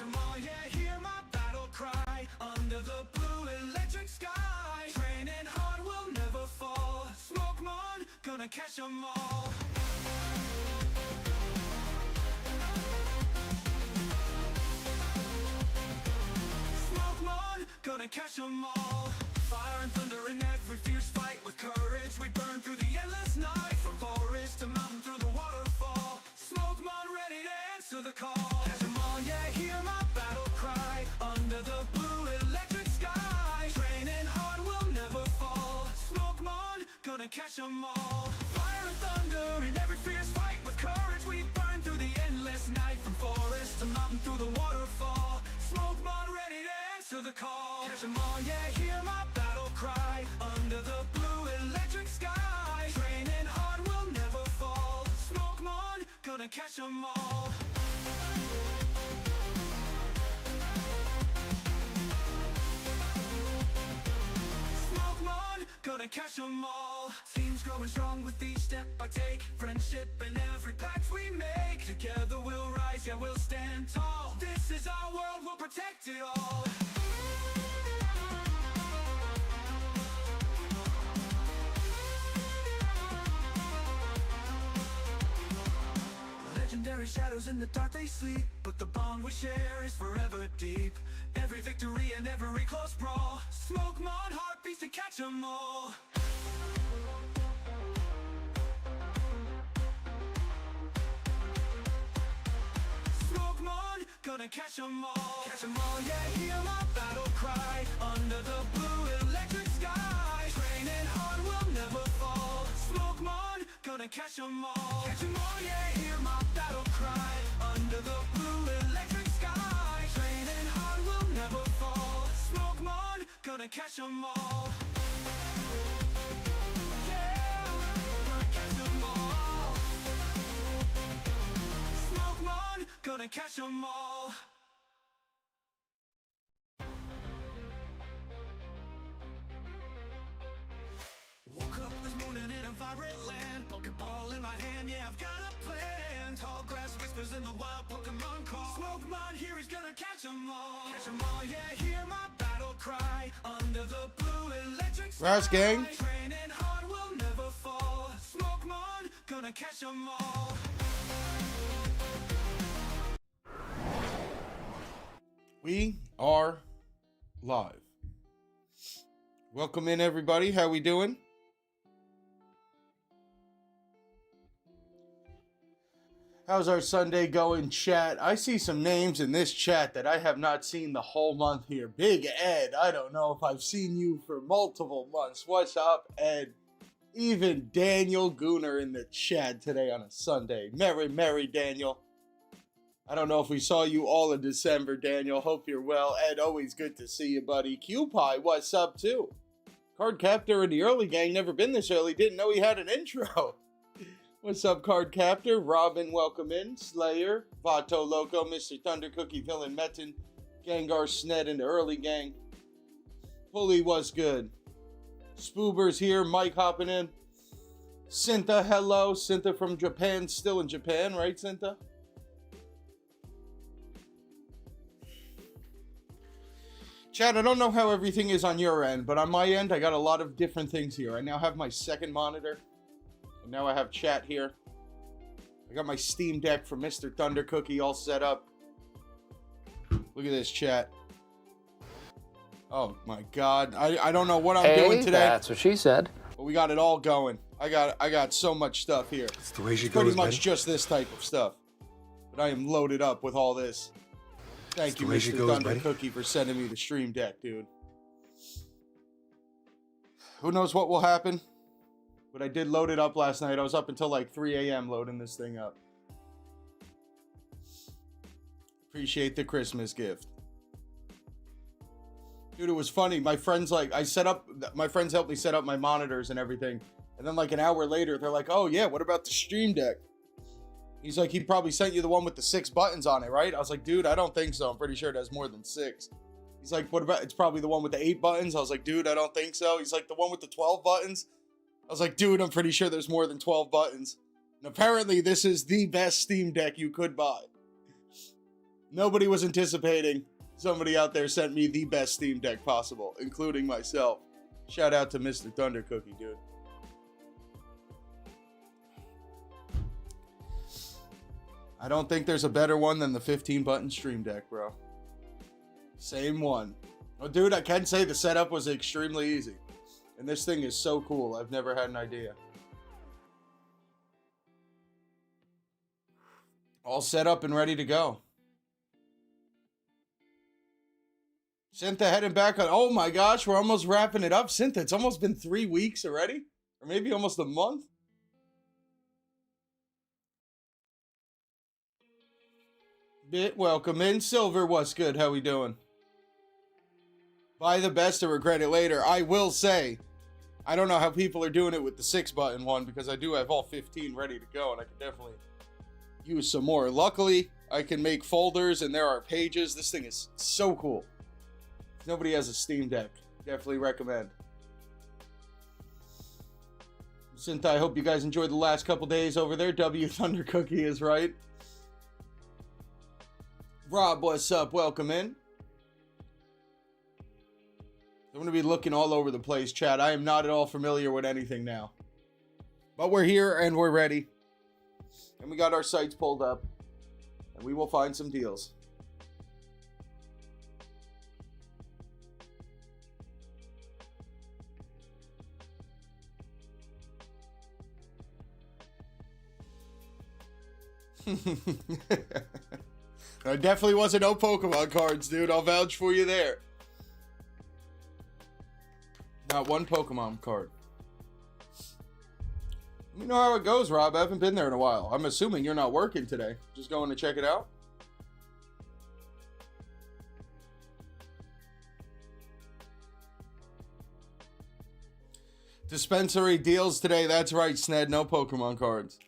'em all, yeah, hear my battle cry. Under the blue electric sky, training hard will never fall. Smokemon, gonna catch 'em all. Smokemon, gonna catch 'em all. Fire and thunder in every fierce fight. With courage we burn through the endless night. From forest to mountain through the waterfall. Smokemon ready to answer the call. Catch 'em all, yeah, hear my battle cry. Under the blue electric sky, training hard will never fall. Smokemon, gonna catch 'em all. Fire and thunder in every fierce fight. With courage we burn through the endless night. From forest to mountain through the waterfall. Smokemon ready to answer the call. Catch 'em all, yeah, hear my battle cry. Under the blue electric sky, training hard will never fall. Smokemon, gonna catch 'em all. Smokemon, gonna catch 'em all. Teams growing strong with each step I take. Friendship in every pact we make. Together we'll rise, yeah, we'll stand tall. This is our world, we'll protect it all. Legendary shadows in the dark they sleep, but the bond we share is forever deep. Every victory and every close brawl, Smokemon heartbeats to catch 'em all. Smokemon, gonna catch 'em all. Catch 'em all, yeah, hear my battle cry. Under the blue electric sky, training hard will never fall. Smokemon, gonna catch 'em all. Catch 'em all, yeah, hear my battle cry. Under the blue electric sky, training hard will never fall. Smokemon, gonna catch 'em all. Yeah, gonna catch 'em all. Smokemon, gonna catch 'em all. Woke up this morning in a vibrant land. Pokeball in my hand, yeah, I've got a plan. Tall grass whispers in the wild Pokemon call. Smokemon, here he's gonna catch 'em all. Catch 'em all, yeah, hear my battle cry. Under the blue electric sky, Raz gang. training hard will never fall. Smokemon, gonna catch 'em all. We are live. Welcome in, everybody. How we doing? How's our Sunday going, chat? I see some names in this chat that I have not seen the whole month here. Big Ed, I don't know if I've seen you for multiple months. What's up, Ed? Even Daniel Gooner in the chat today on a Sunday. Merry Daniel. I don't know if we saw you all in December, Daniel. Hope you're well. Ed, always good to see you, buddy. QPie, what's up, too? Card Captor in the early gang, never been this early. Didn't know he had an intro. What's up, Card Captor? Robin, welcome in. Slayer, Vato Loco, Mr. Thunder Cookie, Villain Metin, Gengar Sned in the early gang. Pulley was good. Spoober's here. Mike hopping in. Cinta, hello. Cinta from Japan, still in Japan, right, Cinta? Chad, I don't know how everything is on your end, but on my end, I got a lot of different things here. I now have my second monitor, and now I have chat here. I got my Steam Deck from Mr. Thunder Cookie all set up. Look at this, chat. Oh my God, I don't know what I'm doing today. That's what she said. But we got it all going. I got so much stuff here. It's the way she Pretty goes, much buddy. just this type of stuff. But I am loaded up with all this. Thank you, Mr. Thunder Cookie, for sending me the Stream Deck, dude. Who knows what will happen? But I did load it up last night. I was up until like 3 a.m. loading this thing up. Appreciate the Christmas gift. Dude, it was funny. My friends, my friends helped me set up my monitors and everything. And then like an hour later, they're like, oh yeah, what about the Stream Deck? He's like, he probably sent you the one with the 6 buttons on it, right? I was like, dude, I don't think so. I'm pretty sure it has more than 6. He's like, what about, it's probably the one with the 8 buttons. I was like, dude, I don't think so. He's like, the one with the 12 buttons. I was like, dude, I'm pretty sure there's more than 12 buttons. And apparently this is the best Steam Deck you could buy. Nobody was anticipating. Somebody out there sent me the best Steam Deck possible, including myself. Shout out to Mr. Thunder Cookie, dude. I don't think there's a better one than the 15-button Stream Deck, bro. Same one. Oh, dude, I can say the setup was extremely easy. And this thing is so cool. I've never had an idea. All set up and ready to go. Syntha heading back on. Oh my gosh, we're almost wrapping it up. Syntha, it's almost been 3 weeks already. Or maybe almost a month. Bit welcome in. Silver, what's good? How we doing? Buy the best or regret it later. I will say, I don't know how people are doing it with the 6-button one because I do have all 15 ready to go and I can definitely use some more. Luckily, I can make folders and there are pages. This thing is so cool. If nobody has a Steam Deck, definitely recommend. Synth, I hope you guys enjoyed the last couple days over there. W Thunder Cookie is right. Rob, what's up? Welcome in. I'm going to be looking all over the place, chat. I am not at all familiar with anything now. But we're here and we're ready. And we got our sites pulled up. And we will find some deals. There definitely wasn't no Pokemon cards, dude. I'll vouch for you there. Not one Pokemon card. Let me know how it goes, Rob. I haven't been there in a while. I'm assuming you're not working today. Just going to check it out. Dispensary deals today. That's right, Sned. No Pokemon cards.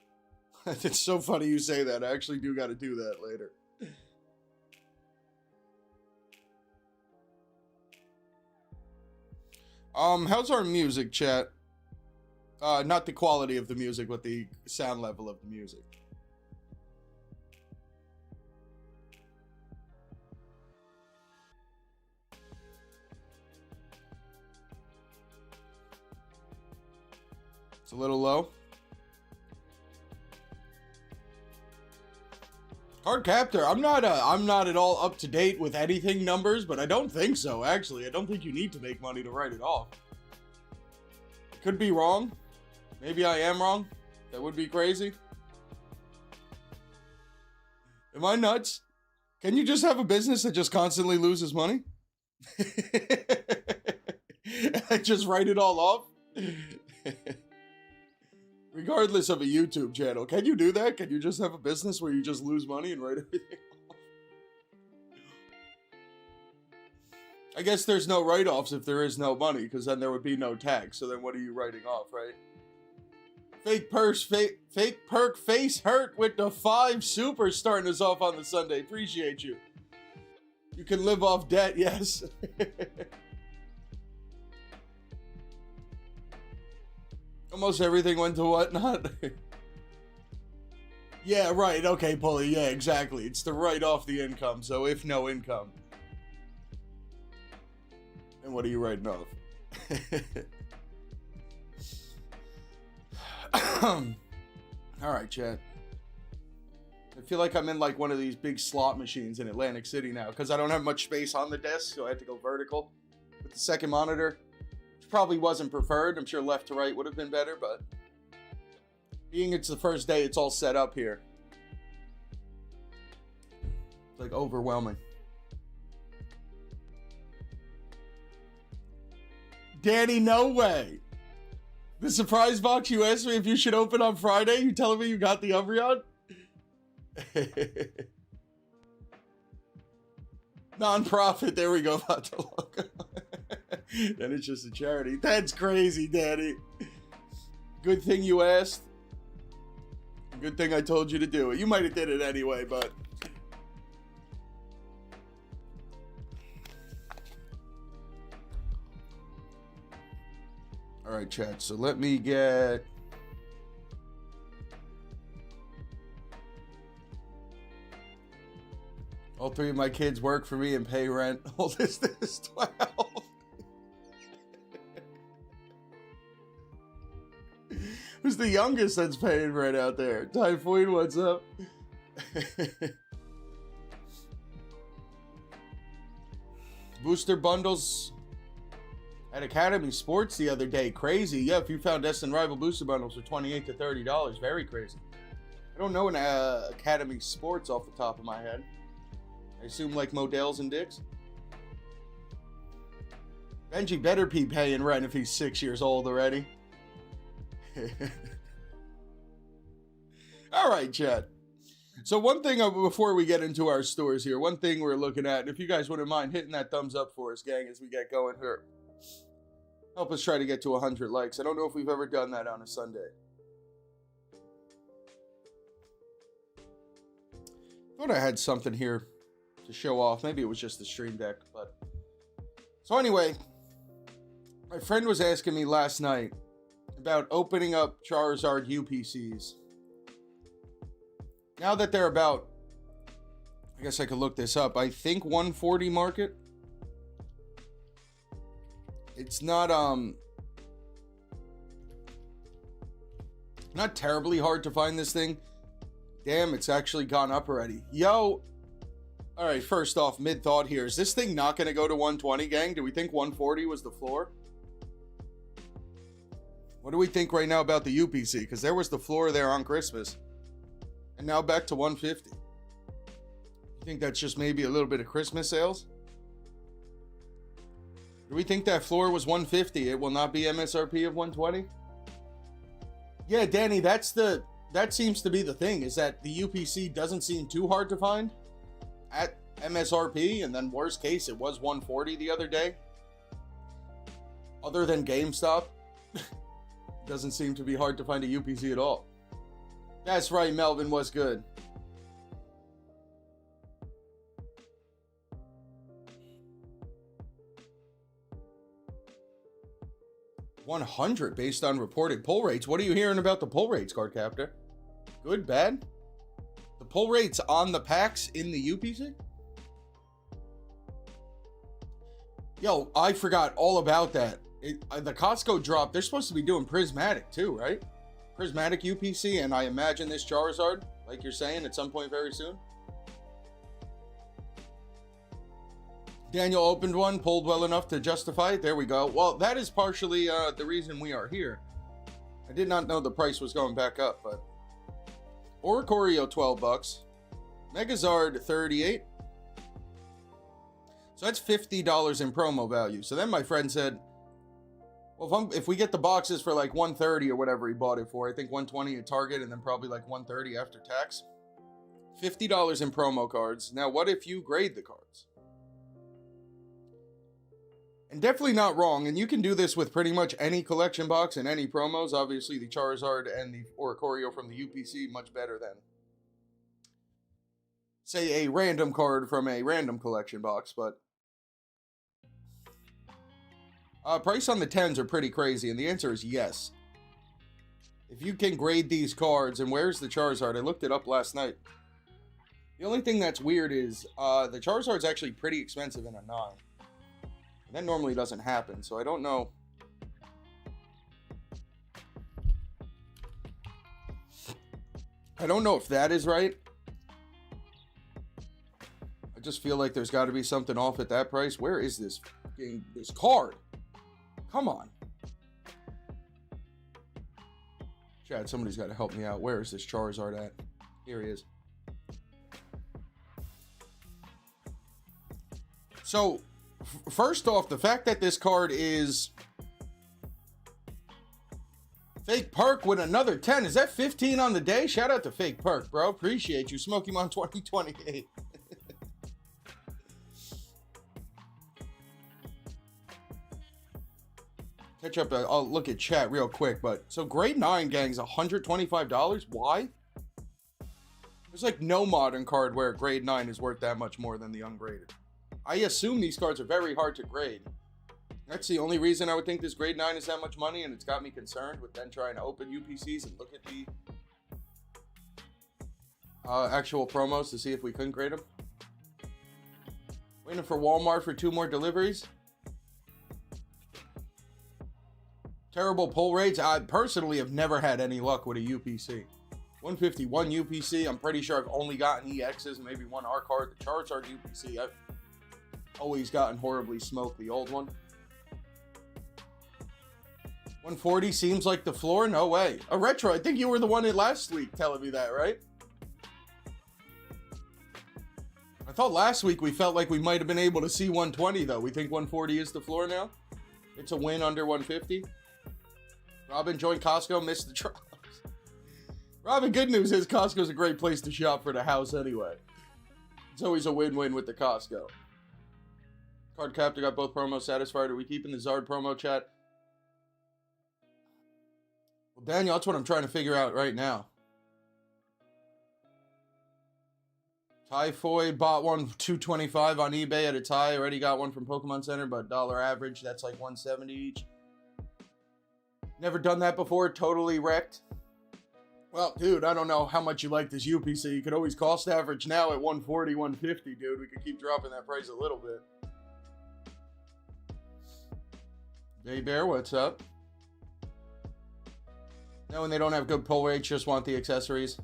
It's so funny you say that. I actually do got to do that later. How's our music, chat? Not the quality of the music, but the sound level of the music. It's a little low. Card Captor, I'm not at all up to date with anything numbers, but I don't think so, actually. I don't think you need to make money to write it off. Could be wrong. Maybe I am wrong. That would be crazy. Am I nuts? Can you just have a business that just constantly loses money? And just write it all off? Regardless of a YouTube channel. Can you do that? Can you just have a business where you just lose money and write everything off? I guess there's no write-offs if there is no money, because then there would be no tax. So then what are you writing off, right? Fake perk face hurt with the 5 super starting us off on the Sunday. Appreciate you. You can live off debt, yes. Almost everything went to whatnot. Yeah, right. Okay, Pulley. Yeah, exactly. It's to write off the income. So if no income. And what are you writing off? Alright, chat. I feel like I'm in like one of these big slot machines in Atlantic City now. Because I don't have much space on the desk. So I had to go vertical with the second monitor. Probably wasn't preferred. I'm sure left to right would have been better, but being it's the first day, it's all set up here. It's like overwhelming. Danny, no way. The surprise box you asked me if you should open on Friday, you telling me you got the Umbreon? Non-profit, there we go. About the logo. Then it's just a charity. That's crazy, Daddy. Good thing you asked. Good thing I told you to do it. You might have did it anyway, but... Alright, chat. So let me get... All 3 of my kids work for me and pay rent. Oldest is 12. Who's the youngest that's paying rent out there? Typhoid, what's up? Booster bundles at Academy Sports the other day. Crazy. Yeah, if you found Destin Rival booster bundles for $28 to $30. Very crazy. I don't know an Academy Sports off the top of my head. I assume like Models and Dicks. Benji better be paying rent if he's 6 years old already. All right, chat. So one thing before we get into our stores here, one thing we're looking at, and if you guys wouldn't mind hitting that thumbs up for us, gang, as we get going here. Help us try to get to 100 likes. I don't know if we've ever done that on a Sunday. Thought I had something here to show off. Maybe it was just the stream deck, but... So anyway, my friend was asking me last night about opening up Charizard UPCs. Now that they're about, I guess I could look this up. I think 140 market. It's not terribly hard to find this thing. Damn, it's actually gone up already. Yo. All right, first off, mid-thought here. Is this thing not going to go to 120, gang? Do we think 140 was the floor? What do we think right now about the UPC? Because there was the floor there on Christmas. And now back to 150. You think that's just maybe a little bit of Christmas sales? Do we think that floor was 150? It will not be MSRP of 120? Yeah, Danny, that seems to be the thing, is that the UPC doesn't seem too hard to find at MSRP, and then worst case, it was 140 the other day. Other than GameStop, doesn't seem to be hard to find a UPC at all. That's right, Melvin was good. $100 based on reported pull rates. What are you hearing about the pull rates, Card Captor? Good, bad? The pull rates on the packs in the UPC? Yo, I forgot all about that. The Costco drop, they're supposed to be doing Prismatic too, right? Prismatic UPC, and I imagine this Charizard, like you're saying, at some point very soon. Daniel opened one, pulled well enough to justify it. There we go. Well, that is partially the reason we are here. I did not know the price was going back up, but... Oricorio, $12. Megazard, $38. So that's $50 in promo value. So then my friend said, well, if we get the boxes for like $130 or whatever he bought it for, I think $120 at Target and then probably like $130 after tax. $50 in promo cards. Now, what if you grade the cards? And definitely not wrong, and you can do this with pretty much any collection box and any promos. Obviously, the Charizard and the Oricorio from the UPC, much better than, say, a random card from a random collection box, but... price on the 10s are pretty crazy, and the answer is yes. If you can grade these cards, and where's the Charizard? I looked it up last night. The only thing that's weird is the Charizard's actually pretty expensive in a 9. And that normally doesn't happen, so I don't know. I don't know if that is right. I just feel like there's got to be something off at that price. Where is this card? Come on. Chad, somebody's got to help me out. Where is this Charizard at? Here he is. So, first off, the fact that this card is Fake Perk with another 10. Is that 15 on the day? Shout out to Fake Perk, bro. Appreciate you. Smokemon 2028. Catch up. I'll look at chat real quick. But so grade 9 gang's $125. Why? There's like no modern card where grade 9 is worth that much more than the ungraded. I assume these cards are very hard to grade. That's the only reason I would think this grade 9 is that much money, and it's got me concerned with then trying to open UPCs and look at the actual promos to see if we couldn't grade them. Waiting for Walmart for 2 more deliveries. Terrible pull rates. I personally have never had any luck with a UPC. 151 UPC. I'm pretty sure I've only gotten EXs and maybe 1 R card. The Charizard UPC, I've always gotten horribly smoked, the old one. 140 seems like the floor. No way. A retro. I think you were the one in last week telling me that, right? I thought last week we felt like we might have been able to see 120 though. We think 140 is the floor now. It's a win under 150. Robin joined Costco, missed the drops. Robin, good news is Costco's a great place to shop for the house anyway. It's always a win-win with the Costco. Card Captor got both promos satisfied. Are we keeping the Zard promo chat? Well, Daniel, that's what I'm trying to figure out right now. Typhoid bought one $225 on eBay at a tie. Already got one from Pokemon Center, but dollar average, that's like $170 each. Never done that before, totally wrecked. Well, dude, I don't know how much you like this UPC. You could always cost average now at 140, 150, dude. We could keep dropping that price a little bit. Day Bear, what's up? No, when they don't have good pull rates, just want the accessories.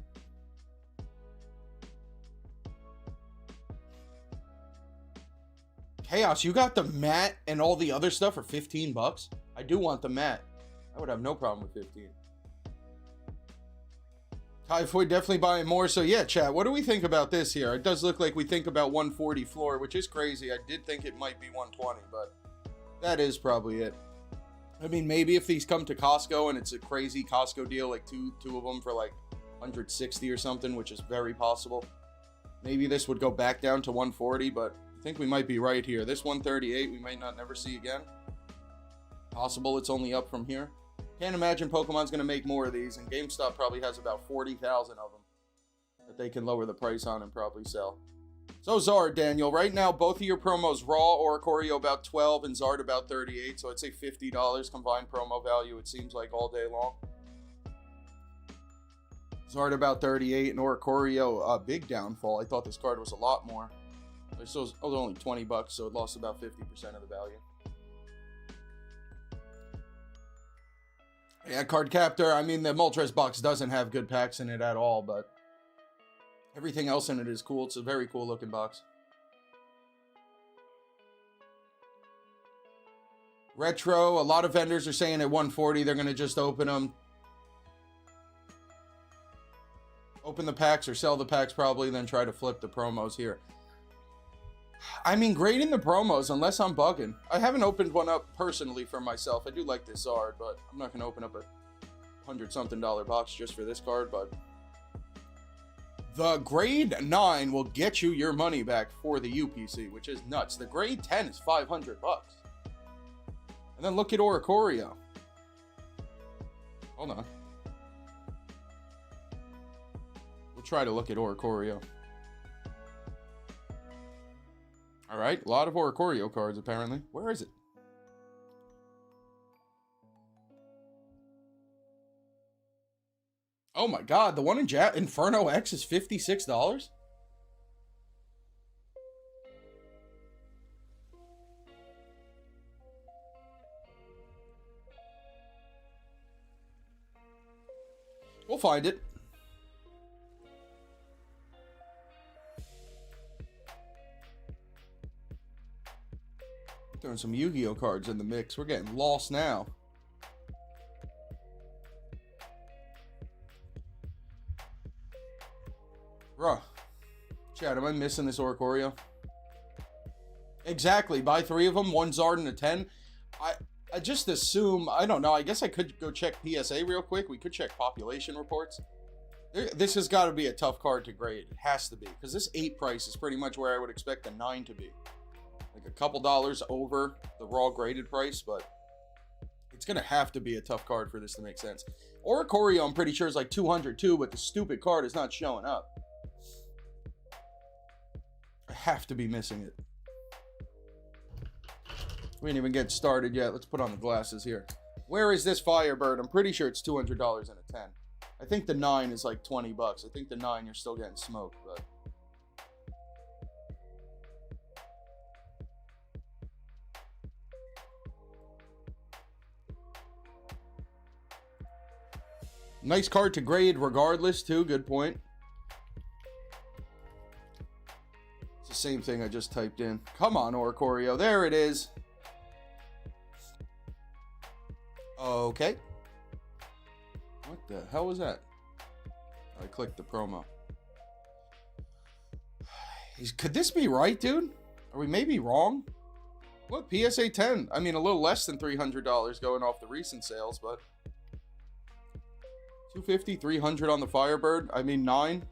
Chaos, you got the mat and all the other stuff for 15 bucks? I do want the mat. I would have no problem with 15. Typhoid definitely buying more. So yeah, chat, what do we think about this here? It does look like we think about 140 floor, which is crazy. I did think it might be 120, but that is probably it. I mean, maybe if these come to Costco and it's a crazy Costco deal, like two of them for like 160 or something, which is very possible. Maybe this would go back down to 140, but I think we might be right here. This 138 we might not never see again. Possible it's only up from here. Can't imagine Pokemon's going to make more of these, and GameStop probably has about 40,000 of them that they can lower the price on and probably sell. So Zard, Daniel, right now both of your promos, Raw or Choreo about 12 and Zard about 38, so I'd say $50 combined promo value, it seems like, all day long. Zard about 38 and Choreo, a big downfall. I thought this card was a lot more. It was only 20 bucks, so it lost about 50% of the value. Yeah, Card Captor, I mean, the Moltres box doesn't have good packs in it at all, but everything else in it is cool. It's a very cool looking box. Retro, a lot of vendors are saying at 140 they're going to just open them. Open the packs or sell the packs probably, then try to flip the promos here. I mean, grading the promos, unless I'm bugging. I haven't opened one up personally for myself. I do like this Zard, but I'm not going to open up a $100-something box just for this card, but the grade 9 will get you your money back for the UPC, which is nuts. The grade 10 is 500 bucks. And then look at Choreo. Hold on. We'll try to look at Choreo. All right, a lot of Choreo cards, apparently. Where is it? Oh my god, the one in Inferno X is $56? We'll find it. Throwing some Yu-Gi-Oh cards in the mix. We're getting lost now. Bruh. Chad, am I missing this Choreo? Exactly. Buy 3 of them. 1 Zard and a 10. I just assume, I don't know. I guess I could go check PSA real quick. We could check population reports. This has got to be a tough card to grade. It has to be. Because this 8 price is pretty much where I would expect a 9 to be. Like a couple dollars over the raw graded price, but it's going to have to be a tough card for this to make sense. Choreo, I'm pretty sure, is like 200 too, but the stupid card is not showing up. I have to be missing it. We didn't even get started yet. Let's put on the glasses here. Where is this Firebird? I'm pretty sure it's $200 and a 10. I think the 9 is like 20 bucks. I think the 9 you're still getting smoked, but Nice card to grade regardless, too. Good point. It's the same thing I just typed in. Come on, Oricorio. There it is. Okay. What the hell was that? I clicked the promo. Could this be right, dude? Are we maybe wrong? What, PSA 10? I mean, a little less than $300 going off the recent sales, but... 250, 300 on the Firebird. I mean, 9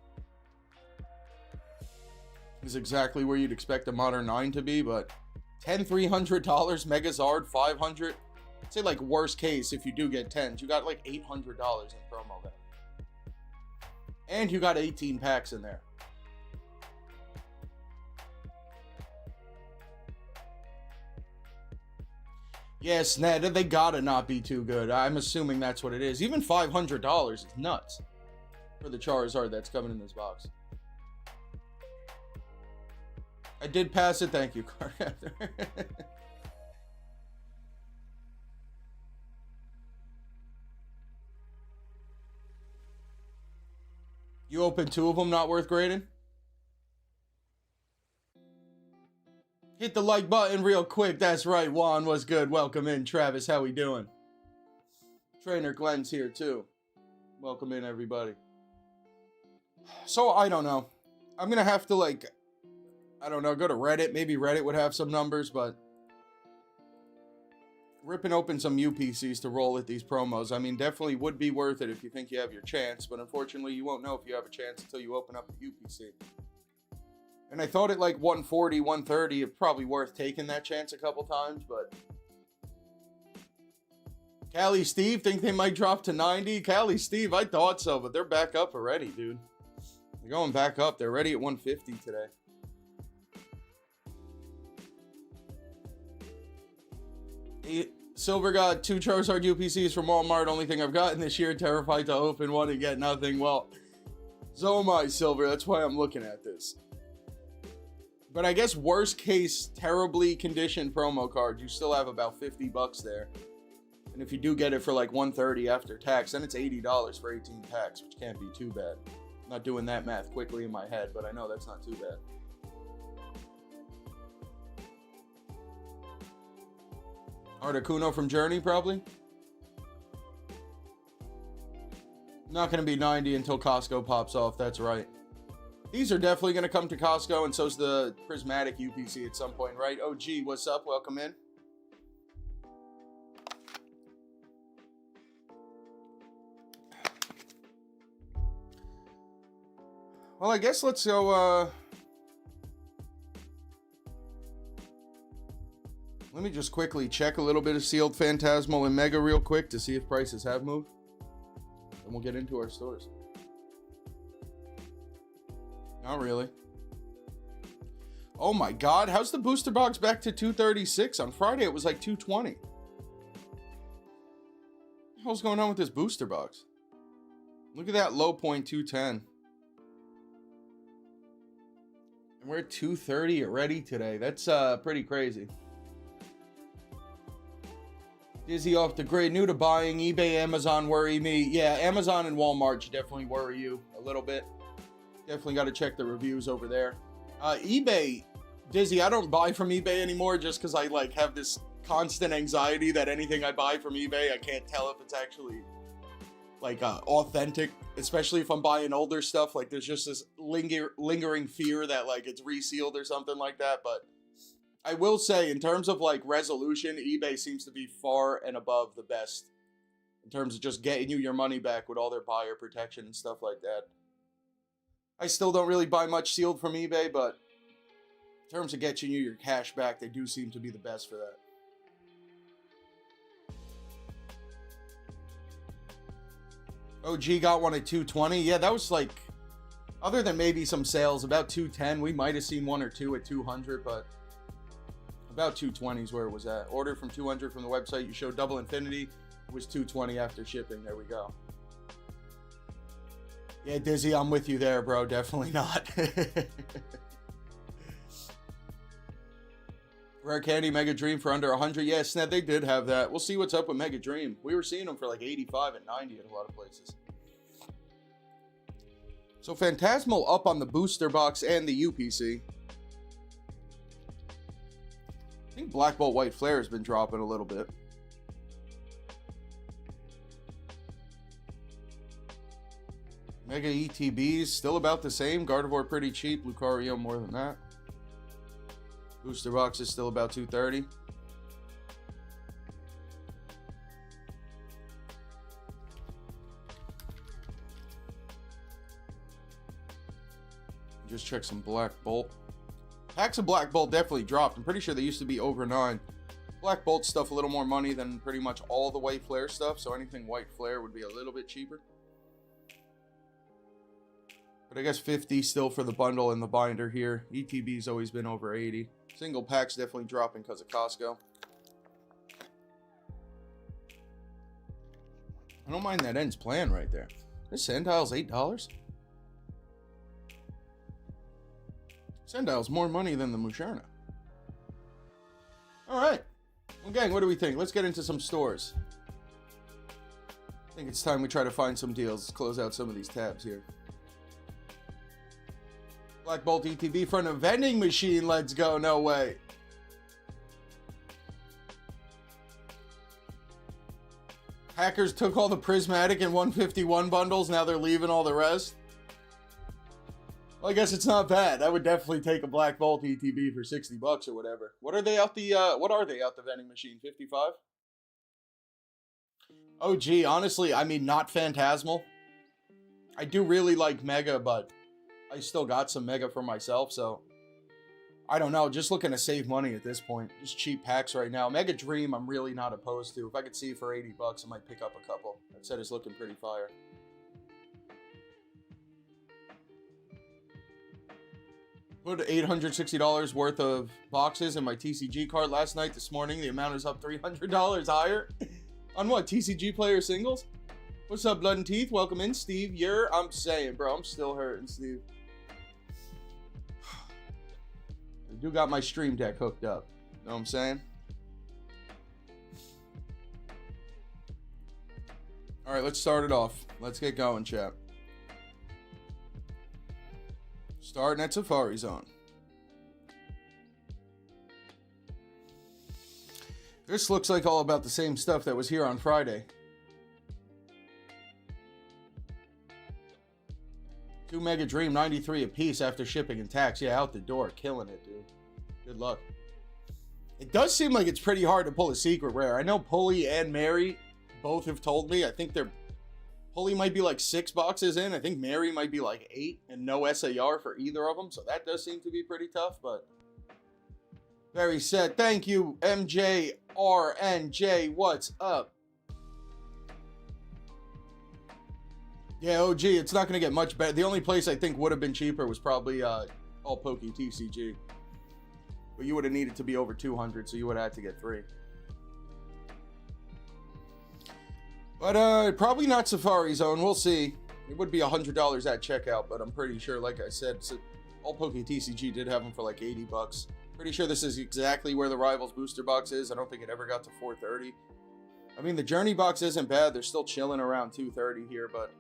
is exactly where you'd expect a modern 9 to be, but 10, $300, Megazard, 500. I'd say, like, worst case, if you do get 10s, you got like $800 in promo value. And you got 18 packs in there. Yes, Ned, they gotta not be too good. I'm assuming that's what it is. Even $500 is nuts for the Charizard that's coming in this box. I did pass it. Thank you, Card. You opened 2 of them, not worth grading? Hit the like button real quick. That's right. Juan was good. Welcome in. Travis, how we doing? Trainer Glenn's here too. Welcome in, everybody. So, I don't know. I'm going to have to, like, I don't know, go to Reddit. Maybe Reddit would have some numbers, but ripping open some UPCs to roll at these promos, I mean, definitely would be worth it if you think you have your chance, but unfortunately, you won't know if you have a chance until you open up a UPC. And I thought at like 140, 130, it's probably worth taking that chance a couple times, but... Callie Steve, think they might drop to 90? Callie Steve, I thought so, but they're back up already, dude. They're going back up. They're already at 150 today. Silver got 2 Charizard UPCs from Walmart. Only thing I've gotten this year. Terrified to open one and get nothing. Well, so am I, Silver. That's why I'm looking at this. But I guess worst case, terribly conditioned promo card, you still have about $50 there. And if you do get it for like $130 after tax, then it's $80 for 18 packs, which can't be too bad. I'm not doing that math quickly in my head, but I know that's not too bad. Articuno from Journey, probably. Not going to be 90 until Costco pops off, that's right. These are definitely going to come to Costco, and so's the Prismatic UPC at some point, right? OG, what's up? Welcome in. Well, I guess let's go, let me just quickly check a little bit of Sealed Phantasmal and Mega real quick to see if prices have moved. And we'll get into our stores. Not really. Oh my god, how's the booster box back to 236? On Friday it was like 220. What the hell's going on with this booster box? Look at that low point, 210. And we're at 230 already today. That's pretty crazy. Dizzy off the grid, new to buying. eBay, Amazon worry me. Yeah, Amazon and Walmart should definitely worry you a little bit. Definitely got to check the reviews over there. eBay, Dizzy, I don't buy from eBay anymore just because I like have this constant anxiety that anything I buy from eBay, I can't tell if it's actually like authentic, especially if I'm buying older stuff. Like there's just this lingering fear that like it's resealed or something like that. But I will say in terms of like resolution, eBay seems to be far and above the best in terms of just getting you your money back with all their buyer protection and stuff like that. I still don't really buy much sealed from eBay, but in terms of getting you your cash back, they do seem to be the best for that. OG got one at 220. Yeah, that was like, other than maybe some sales, about 210. We might have seen 1 or 2 at 200, but about 220 is where it was at. Order from 200 from the website. You showed Double Infinity. It was 220 after shipping. There we go. Yeah, Dizzy, I'm with you there, bro. Definitely not. Rare Candy, Mega Dream for under 100. Yeah, Sned, they did have that. We'll see what's up with Mega Dream. We were seeing them for like 85 and 90 at a lot of places. So Phantasmal up on the booster box and the UPC. I think Black Bolt White Flare has been dropping a little bit. Mega ETBs still about the same. Gardevoir pretty cheap. Lucario more than that. Booster box is still about $230. Just check some Black Bolt. Packs of Black Bolt definitely dropped. I'm pretty sure they used to be over 9. Black Bolt stuff a little more money than pretty much all the White Flare stuff, so anything White Flare would be a little bit cheaper. But I guess 50 still for the bundle and the binder here. ETB's always been over 80. Single packs definitely dropping because of Costco. I don't mind that ends plan right there. This Sendile's $8. Sendile's more money than the Musharna. Alright. Well, gang, what do we think? Let's get into some stores. I think it's time we try to find some deals. Let's close out some of these tabs here. Black Bolt ETB front of vending machine. Let's go. No way. Hackers took all the Prismatic and 151 bundles. Now they're leaving all the rest. Well, I guess it's not bad. I would definitely take a Black Bolt ETB for 60 bucks or whatever. What are they out the vending machine? 55? Oh, gee, honestly, I mean, not Phantasmal. I do really like Mega, but I still got some Mega for myself, so I don't know. Just looking to save money at this point. Just cheap packs right now. Mega Dream, I'm really not opposed to. If I could see it for 80 bucks, I might pick up a couple. That set is looking pretty fire. Put $860 worth of boxes in my TCG card last night. This morning, the amount is up $300 higher. On what? TCG player singles? What's up, Blood and Teeth? Welcome in, Steve. I'm saying, bro, I'm still hurting, Steve. I do got my stream deck hooked up. Know what I'm saying? All right, let's start it off. Let's get going, chat. Starting at Safari Zone. This looks like all about the same stuff that was here on Friday. 2 Mega Dream, 93 a piece after shipping and tax. Yeah, out the door. Killing it, dude. Good luck. It does seem like it's pretty hard to pull a secret rare. I know Pulley and Mary both have told me. I think Pulley might be like 6 boxes in. I think Mary might be like 8 and no SAR for either of them. So that does seem to be pretty tough, but very sad. Thank you, MJRNJ. What's up? Yeah, OG, it's not going to get much better. The only place I think would have been cheaper was probably all PokeTCG. But you would have needed to be over 200, so you would have had to get 3. But probably not Safari Zone. We'll see. It would be $100 at checkout, but I'm pretty sure, like I said, all PokeTCG did have them for like 80 bucks. Pretty sure this is exactly where the Rivals booster box is. I don't think it ever got to 430. I mean, the Journey box isn't bad. They're still chilling around 230 here, but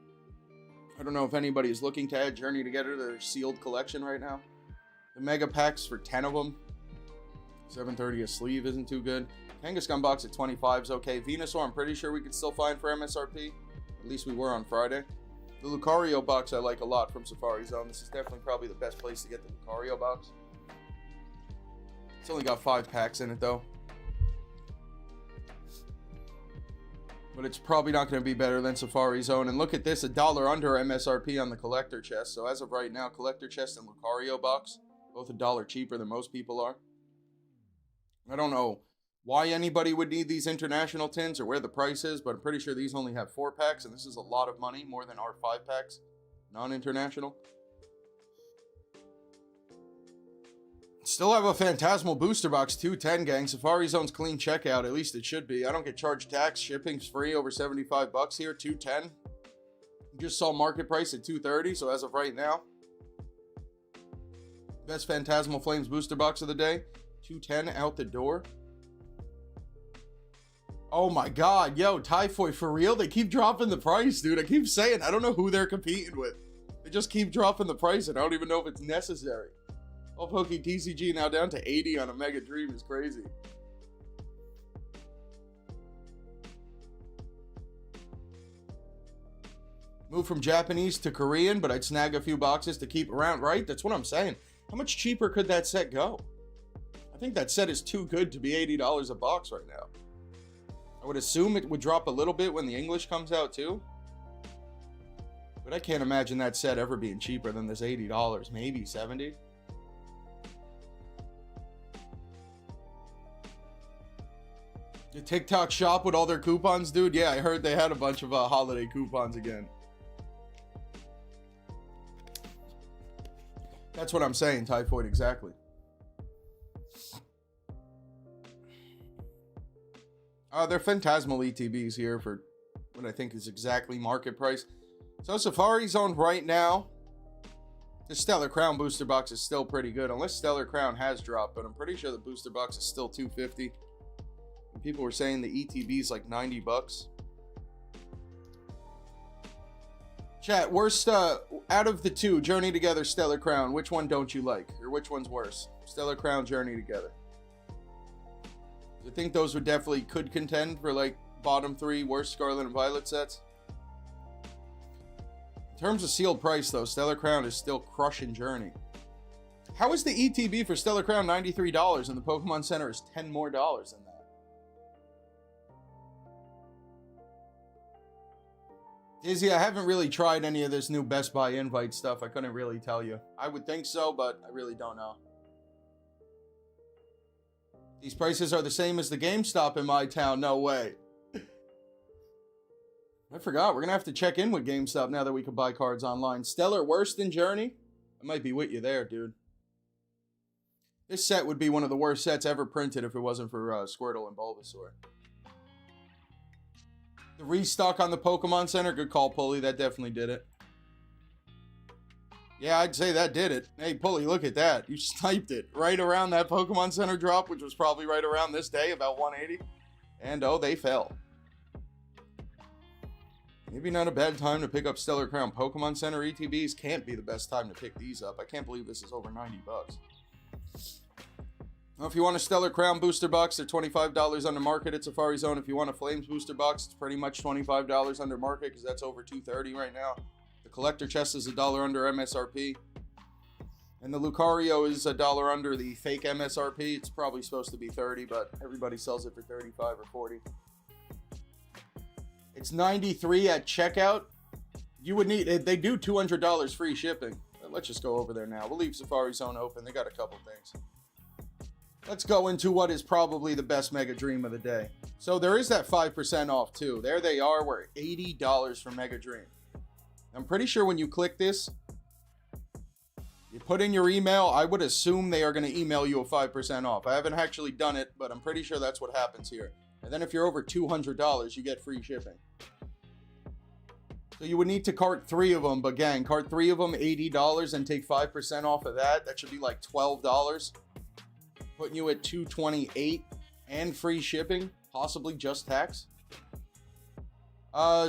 I don't know if anybody is looking to add Journey together to their sealed collection right now. The Mega Packs for 10 of them. 730 a sleeve isn't too good. Kangaskhan box at 25 is okay. Venusaur, I'm pretty sure we could still find for MSRP. At least we were on Friday. The Lucario box I like a lot from Safari Zone. This is definitely probably the best place to get the Lucario box. It's only got 5 packs in it though. But it's probably not going to be better than Safari Zone. And look at this, $1 under MSRP on the collector chest. So as of right now, collector chest and Lucario box, both $1 cheaper than most people are. I don't know why anybody would need these international tins or where the price is, but I'm pretty sure these only have 4 packs, and this is a lot of money, more than our 5 packs, non-international. Still have a Phantasmal booster box, 210, gang. Safari Zone's clean checkout, at least it should be. I don't get charged tax, shipping's free, over 75 bucks here, 210. Just saw market price at 230, so as of right now, best Phantasmal Flames booster box of the day, 210 out the door. Oh my god, yo, Typhoid, for real? They keep dropping the price, dude. I keep saying, I don't know who they're competing with. They They just keep dropping the price, and I don't even know if it's necessary. All PokeTCG now down to 80 on a Mega Dream is crazy. Move from Japanese to Korean, but I'd snag a few boxes to keep around, right? That's what I'm saying. How much cheaper could that set go? I think that set is too good to be $80 a box right now. I would assume it would drop a little bit when the English comes out too. But I can't imagine that set ever being cheaper than this $80, maybe $70. The TikTok shop with all their coupons, dude. Yeah, I heard they had a bunch of holiday coupons again. That's what I'm saying, Typhoid, exactly. They're Phantasmal ETBs here for what I think is exactly market price. So Safari Zone right now, the Stellar Crown booster box is still pretty good, unless Stellar Crown has dropped, but I'm pretty sure the booster box is still $250. And people were saying the ETB is like $90. Chat, worst out of the two, Journey Together, Stellar Crown, which one don't you like? Or which one's worse? Stellar Crown, Journey Together. I think those would definitely could contend for like bottom three worst Scarlet and Violet sets. In terms of sealed price though, Stellar Crown is still crushing Journey. How is the ETB for Stellar Crown $93 and the Pokemon Center is $10 more than that? Dizzy, I haven't really tried any of this new Best Buy invite stuff. I couldn't really tell you. I would think so, but I really don't know. These prices are the same as the GameStop in my town. No way. I forgot. We're going to have to check in with GameStop now that we can buy cards online. Stellar worse than Journey? I might be with you there, dude. This set would be one of the worst sets ever printed if it wasn't for Squirtle and Bulbasaur. The restock on the Pokemon Center, good call, Pulley. That definitely did it. Yeah, I'd say that did it. Hey, Pulley, look at that. You sniped it right around that Pokemon Center drop, which was probably right around this day, about 180. And, oh, they fell. Maybe not a bad time to pick up Stellar Crown. Pokemon Center ETBs can't be the best time to pick these up. I can't believe this is over $90. Well, if you want a Stellar Crown booster box, they're $25 under market at Safari Zone. If you want a Flames booster box, it's pretty much $25 under market because that's over $230 right now. The collector chest is $1 under MSRP. And the Lucario is $1 under the fake MSRP. It's probably supposed to be $30, but everybody sells it for $35 or $40. It's $93 at checkout. You would need, they do $200 free shipping. Let's just go over there now. We'll leave Safari Zone open. They got a couple things. Let's go into what is probably the best Mega Dream of the day. So there is that 5% off too. There they are. We're $80 for Mega Dream. I'm pretty sure when you click this, you put in your email. I would assume they are going to email you a 5% off. I haven't actually done it, but I'm pretty sure that's what happens here. And then if you're over $200, you get free shipping. So you would need to cart 3 of them, but gang, cart 3 of them, $80 and take 5% off of that. That should be like $12. Putting you at $228 and free shipping, possibly just tax.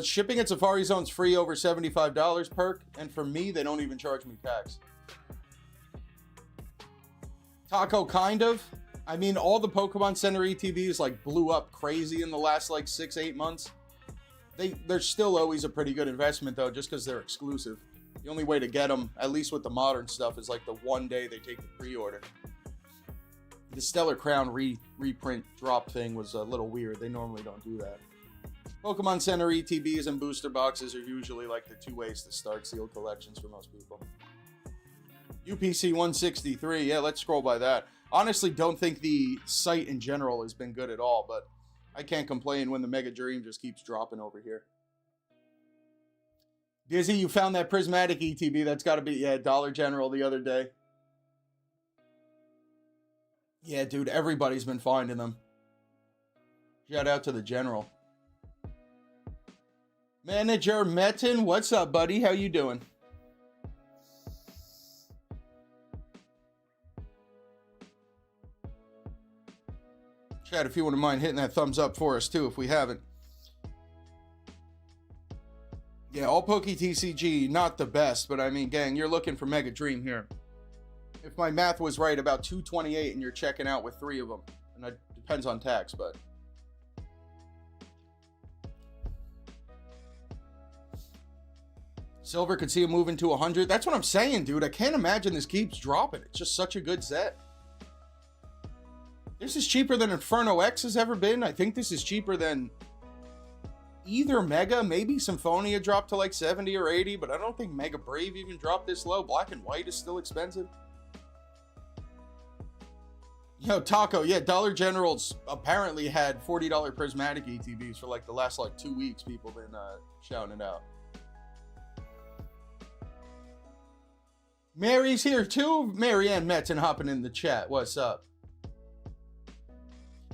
Shipping at Safari Zone's free over $75 perk, and for me, they don't even charge me tax. Taco, kind of. I mean, all the Pokemon Center ETBs like blew up crazy in the last like 6-8 months. They're still always a pretty good investment though, just because they're exclusive. The only way to get them, at least with the modern stuff, is like the one day they take the pre-order. The Stellar Crown reprint drop thing was a little weird. They normally don't do that. Pokemon Center ETBs and booster boxes are usually like the 2 ways to start sealed collections for most people. UPC 163, yeah, let's scroll by that. Honestly, don't think the site in general has been good at all, but I can't complain when the Mega Dream just keeps dropping over here. Dizzy, you found that prismatic ETB. That's got to be, yeah, Dollar General the other day. Yeah, dude, everybody's been finding them. Shout out to the General. Manager Metin, what's up, buddy? How you doing? Chat, if you wouldn't mind hitting that thumbs up for us, too, if we haven't. Yeah, Yeah, all PokeTCG, not the best, but I mean, gang, you're looking for Mega Dream here. If my math was right, about 228, and you're checking out with 3 of them. And that depends on tax, but... Silver could see him moving to 100. That's what I'm saying, dude. I can't imagine this keeps dropping. It's just such a good set. This is cheaper than Inferno X has ever been. I think this is cheaper than either Mega. Maybe Symphonia dropped to like 70 or 80, but I don't think Mega Brave even dropped this low. Black and White is still expensive. Yo, Taco, yeah, Dollar General's apparently had $40 prismatic ETBs for like the last like 2 weeks. People been shouting it out. Mary's here too. Marianne Metzen hopping in the chat. What's up?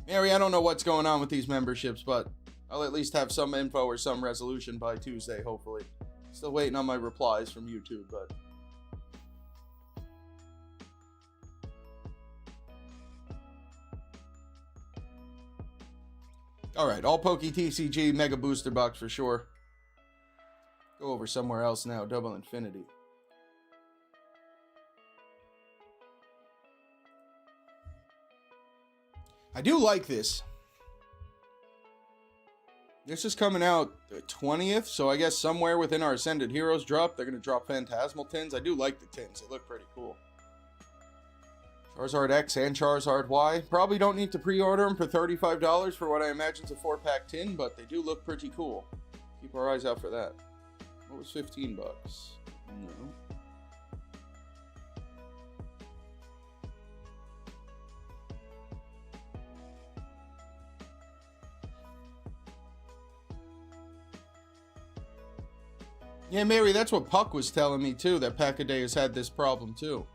Mary, I don't know what's going on with these memberships, but I'll at least have some info or some resolution by Tuesday, hopefully. Still waiting on my replies from YouTube, but... Alright, all PokeTCG Mega Booster Box for sure. Go over somewhere else now, Double Infinity. I do like this. This is coming out the 20th, so I guess somewhere within our Ascended Heroes drop, they're going to drop Phantasmal tins. I do like the tins. They look pretty cool. Charizard X and Charizard Y. Probably don't need to pre-order them for $35 for what I imagine is a 4-pack tin, but they do look pretty cool. Keep our eyes out for that. What was 15 bucks? No. Yeah, Mary, that's what Puck was telling me too, that Pack-A-Day has had this problem too.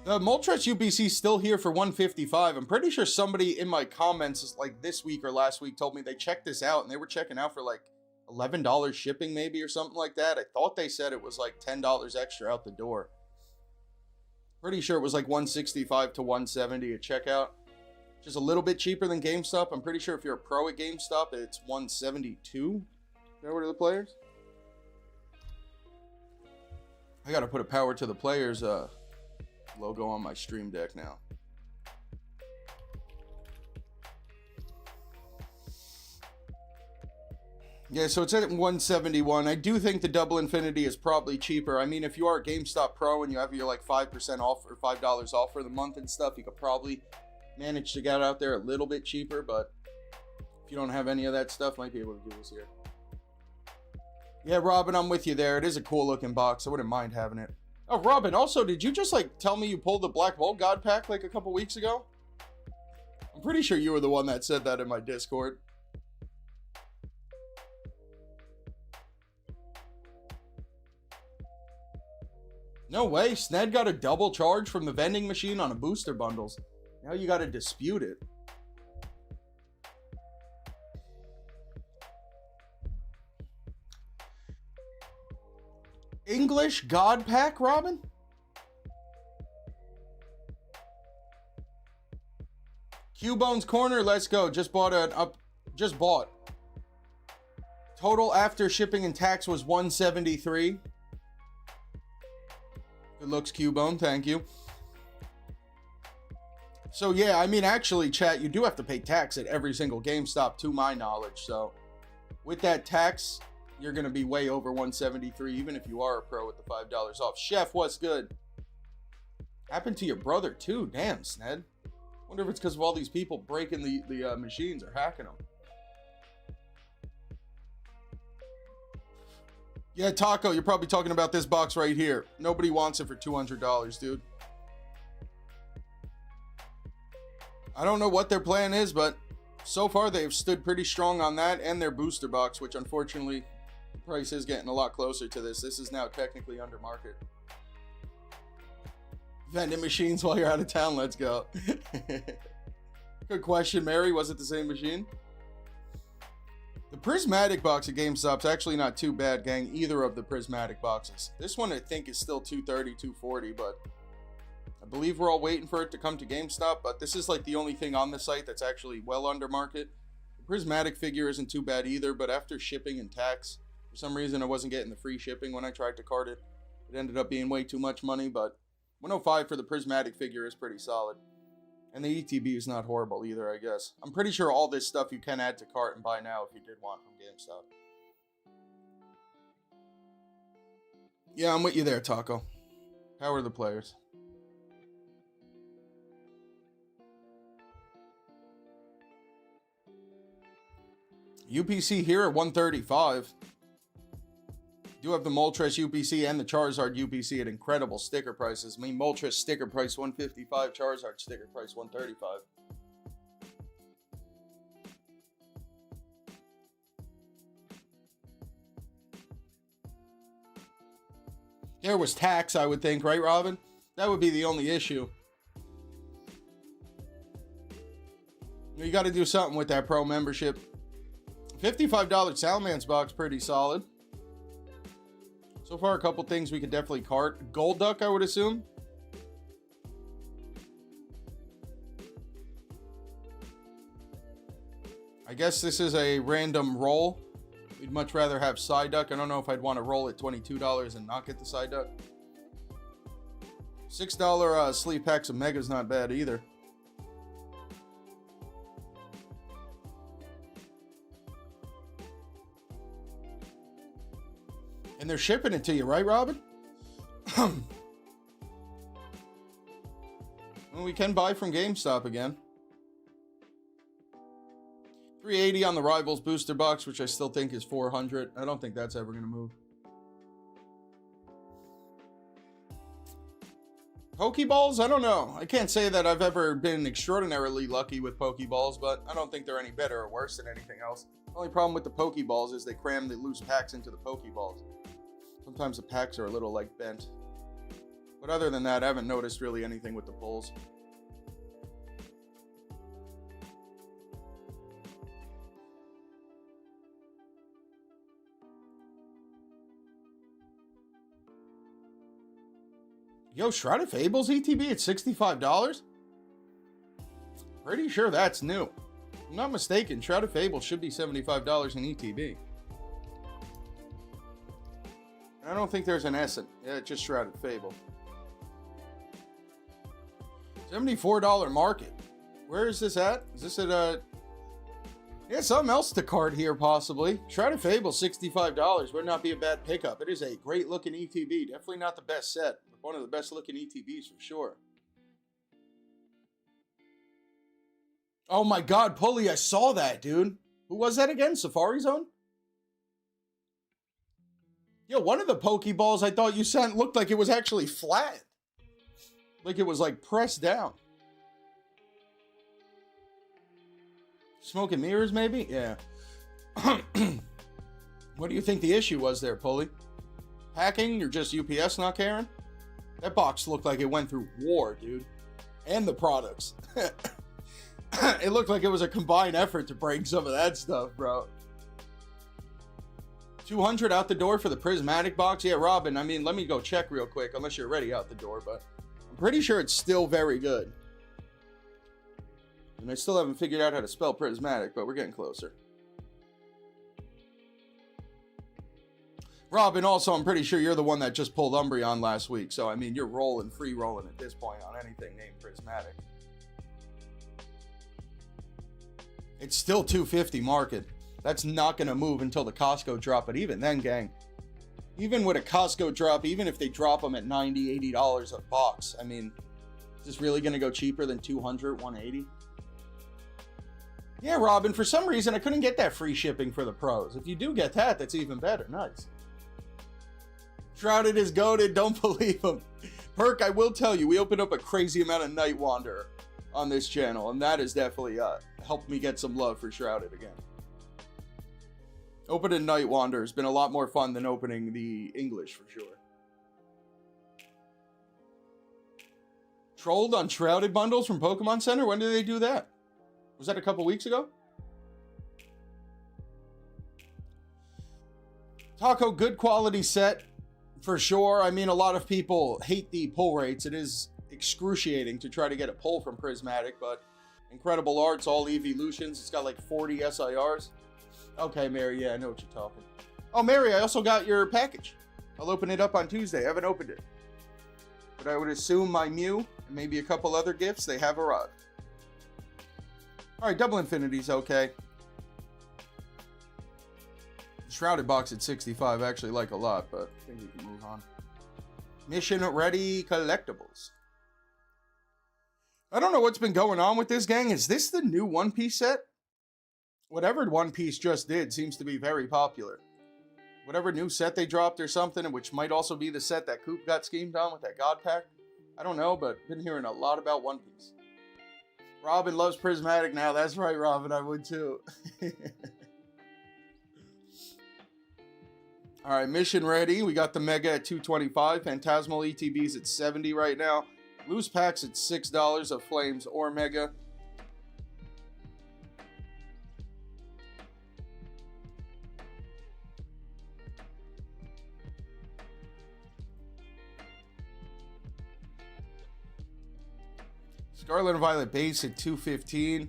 The Moltres UBC still here for $155. I'm pretty sure somebody in my comments like this week or last week told me they checked this out and they were checking out for like $11 shipping maybe or something like that. I thought they said it was like $10 extra out the door. Pretty sure it was like $165 to $170 at checkout. Just a little bit cheaper than GameStop. I'm pretty sure if you're a pro at GameStop, it's $172. Power to the players. I gotta put a power to the players logo on my stream deck now. Yeah, so it's at 171. I do think the Double Infinity is probably cheaper. I mean, if you are a GameStop Pro and you have your like 5% off or $5 off for the month and stuff, you could probably manage to get out there a little bit cheaper, but if you don't have any of that stuff, might be able to do this here. Yeah, Robin, I'm with you there. It is a cool looking box. I wouldn't mind having it. Oh, Robin, also, did you just like tell me you pulled the Black Bolt God pack like a couple weeks ago? I'm pretty sure you were the one that said that in my Discord. No way, Sned got a double charge from the vending machine on a booster bundles. Now you gotta dispute it. English God Pack, Robin? Cubone's Corner, let's go. Just bought. Total after shipping and tax was $173. Good looks, Cubone, thank you. So yeah, I mean, actually, chat, you do have to pay tax at every single GameStop, to my knowledge. So with that tax, you're going to be way over $173, even if you are a pro with the $5 off. Chef, what's good? Happened to your brother, too. Damn, Sned. Wonder if it's because of all these people breaking the machines or hacking them. Yeah, Taco, you're probably talking about this box right here. Nobody wants it for $200, dude. I don't know what their plan is, but so far they've stood pretty strong on that and their booster box, which unfortunately... the price is getting a lot closer to this. This is now technically under market. Vending machines while you're out of town. Let's go. Good question, Mary. Was it the same machine? The prismatic box at GameStop's actually not too bad, gang. Either of the prismatic boxes. This one I think is still $230, $240, but I believe we're all waiting for it to come to GameStop. But this is like the only thing on the site that's actually well under market. Prismatic figure isn't too bad either, but after shipping and tax, for some reason I wasn't getting the free shipping when I tried to cart it. It ended up being way too much money, but 105 for the Prismatic figure is pretty solid. And the ETB is not horrible either, I guess. I'm pretty sure all this stuff you can add to cart and buy now if you did want from GameStop. Yeah, I'm with you there, Taco. How are the players? UPC here at 135. Do have the Moltres UPC and the Charizard UPC at incredible sticker prices. I mean, Moltres sticker price 155, Charizard sticker price 135. There was tax, I would think, right, Robin? That would be the only issue. You got to do something with that pro membership. $55 Salamence box, pretty solid. So far, a couple things we could definitely cart. Golduck, I would assume. I guess this is a random roll. We'd much rather have Psyduck. I don't know if I'd want to roll at $22 and not get the Psyduck. $6 sleeve packs of Mega's not bad either. And they're shipping it to you, right, Robin? Well, we can buy from GameStop again. $380 on the Rivals booster box, which I still think is $400. I don't think that's ever going to move. Pokeballs? I don't know. I can't say that I've ever been extraordinarily lucky with Pokeballs, but I don't think they're any better or worse than anything else. The only problem with the Pokeballs is they cram the loose packs into the Pokeballs. Sometimes the packs are a little, like, bent. But other than that, I haven't noticed really anything with the pulls. Yo, Shroud of Fables ETB at $65? Pretty sure that's new. If I'm not mistaken, Shroud of Fables should be $75 in ETB. I don't think there's an S in it. Yeah, it's just Shrouded Fable. $74 market. Where is this at? Is this at yeah, something else to cart here possibly. Shrouded Fable, $65. Would not be a bad pickup. It is a great looking ETB. Definitely not the best set, but one of the best looking ETBs for sure. Oh my god, Pulley, I saw that, dude. Who was that again? Safari Zone? Yo, one of the Pokeballs I thought you sent looked like it was actually flat. Like it was like pressed down. SmokeandMirrors maybe? Yeah. What do you think the issue was there, Pulley? Hacking or just UPS not caring? That box looked like it went through war, dude. And the products. It looked like it was a combined effort to break some of that stuff, bro. $200 out the door for the Prismatic box. Yeah, Robin, I mean, let me go check real quick, unless you're already out the door, but I'm pretty sure it's still very good. And I still haven't figured out how to spell Prismatic, but we're getting closer. Robin, also, I'm pretty sure you're the one that just pulled Umbreon last week, so, I mean, you're rolling, free rolling at this point on anything named Prismatic. It's still $250 market. That's not going to move until the Costco drop. But even then, gang, even with a Costco drop, even if they drop them at $90, $80 a box, I mean, is this really going to go cheaper than $200, $180? Yeah, Robin, for some reason, I couldn't get that free shipping for the pros. If you do get that, that's even better. Nice. Shrouded is goated. Don't believe him. Perk, I will tell you, we opened up a crazy amount of Night Wanderer on this channel, and that has definitely helped me get some love for Shrouded again. Opening Night Wanderer has been a lot more fun than opening the English, for sure. Trolled on Shrouded bundles from Pokemon Center? When did they do that? Was that a couple weeks ago? Taco, good quality set, for sure. I mean, a lot of people hate the pull rates. It is excruciating to try to get a pull from Prismatic, but Incredible Arts, all evolutions. It's got like 40 SIRs. Okay, Mary, yeah, I know what you're talking. Oh, Mary, I also got your package. I'll open it up on Tuesday. I haven't opened it. But I would assume my Mew and maybe a couple other gifts, they have arrived. Alright, Double Infinity's okay. Shrouded box at 65, I actually like a lot, but I think we can move on. Mission Ready Collectibles. I don't know what's been going on with this, gang. Is this the new One Piece set? Whatever One Piece just did seems to be very popular. Whatever new set they dropped or something, which might also be the set that Coop got schemed on with that God Pack. I don't know, but been hearing a lot about One Piece. Robin loves Prismatic now. That's right, Robin. I would too. All right, Mission Ready. We got the Mega at $225. Phantasmal ETBs at $70 right now. Loose packs at $6 of Flames or Mega. Scarlet and Violet base at $215.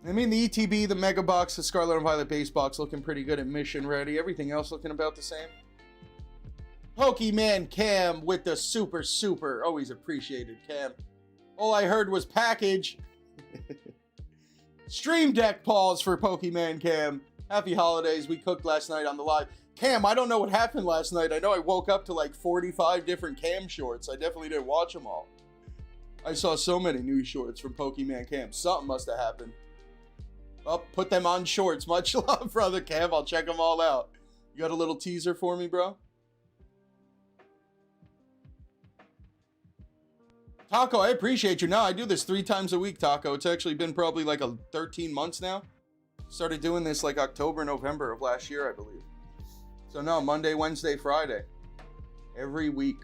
I mean, the ETB, the Mega Box, the Scarlet and Violet base box looking pretty good at Mission Ready. Everything else looking about the same. Pokemon Cam with the super. Always appreciated, Cam. All I heard was package. Stream Deck pause for Pokemon Cam. Happy holidays. We cooked last night on the live. Cam, I don't know what happened last night. I know I woke up to like 45 different Cam shorts. I definitely didn't watch them all. I saw so many new shorts from Pokemon Cam. Something must have happened. Well, put them on shorts. Much love, brother Cam. I'll check them all out. You got a little teaser for me, bro? Taco, I appreciate you. No, I do this 3 times a week, Taco. It's actually been probably like 13 months now. Started doing this like October, November of last year, I believe. So no, Monday, Wednesday, Friday. Every week.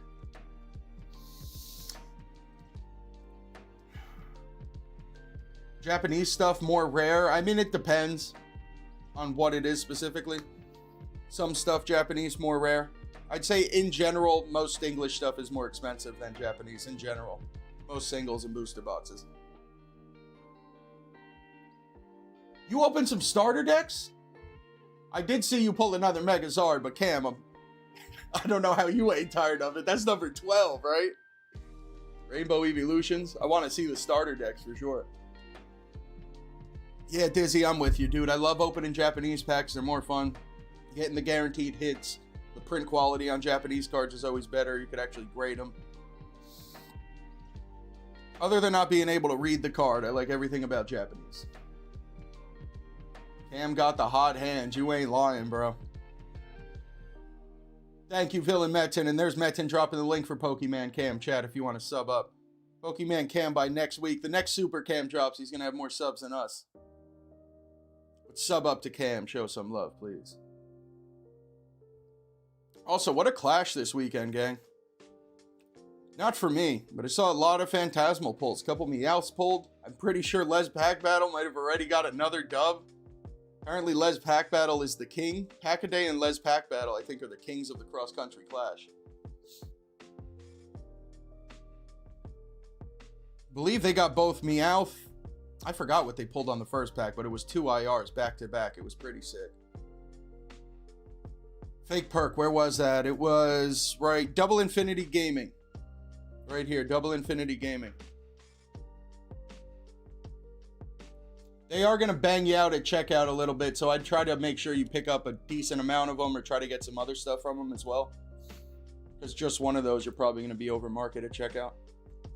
Japanese stuff more rare. I mean, it depends on what it is specifically. Some stuff Japanese more rare. I'd say in general, most English stuff is more expensive than Japanese in general. Most singles and booster boxes. You opened some starter decks? I did see you pull another Megazard, but Cam, I don't know how you ain't tired of it. That's number 12, right? Rainbow Evolutions. I want to see the starter decks for sure. Yeah, Dizzy, I'm with you, dude. I love opening Japanese packs. They're more fun. Getting the guaranteed hits. The print quality on Japanese cards is always better. You could actually grade them. Other than not being able to read the card, I like everything about Japanese. Cam got the hot hands. You ain't lying, bro. Thank you, Villain Metin. And there's Metin dropping the link for Pokemon Cam chat if you want to sub up. Pokemon Cam by next week. The next Super Cam drops. He's going to have more subs than us. But sub up to Cam. Show some love, please. Also, what a clash this weekend, gang. Not for me, but I saw a lot of Phantasmal pulls. A couple Meowths pulled. I'm pretty sure Les Pack Battle might have already got another dub. Apparently, Les Pack Battle is the king. Packaday and Les Pack Battle, I think, are the kings of the cross-country clash. Believe they got both Meowth. I forgot what they pulled on the first pack, but it was 2 IRs back-to-back. It was pretty sick. Fake perk, where was that? It was, right, Double Infinity Gaming. Right here, Double Infinity Gaming. They are going to bang you out at checkout a little bit, so I'd try to make sure you pick up a decent amount of them or try to get some other stuff from them as well. Because just one of those, you're probably going to be over market at checkout.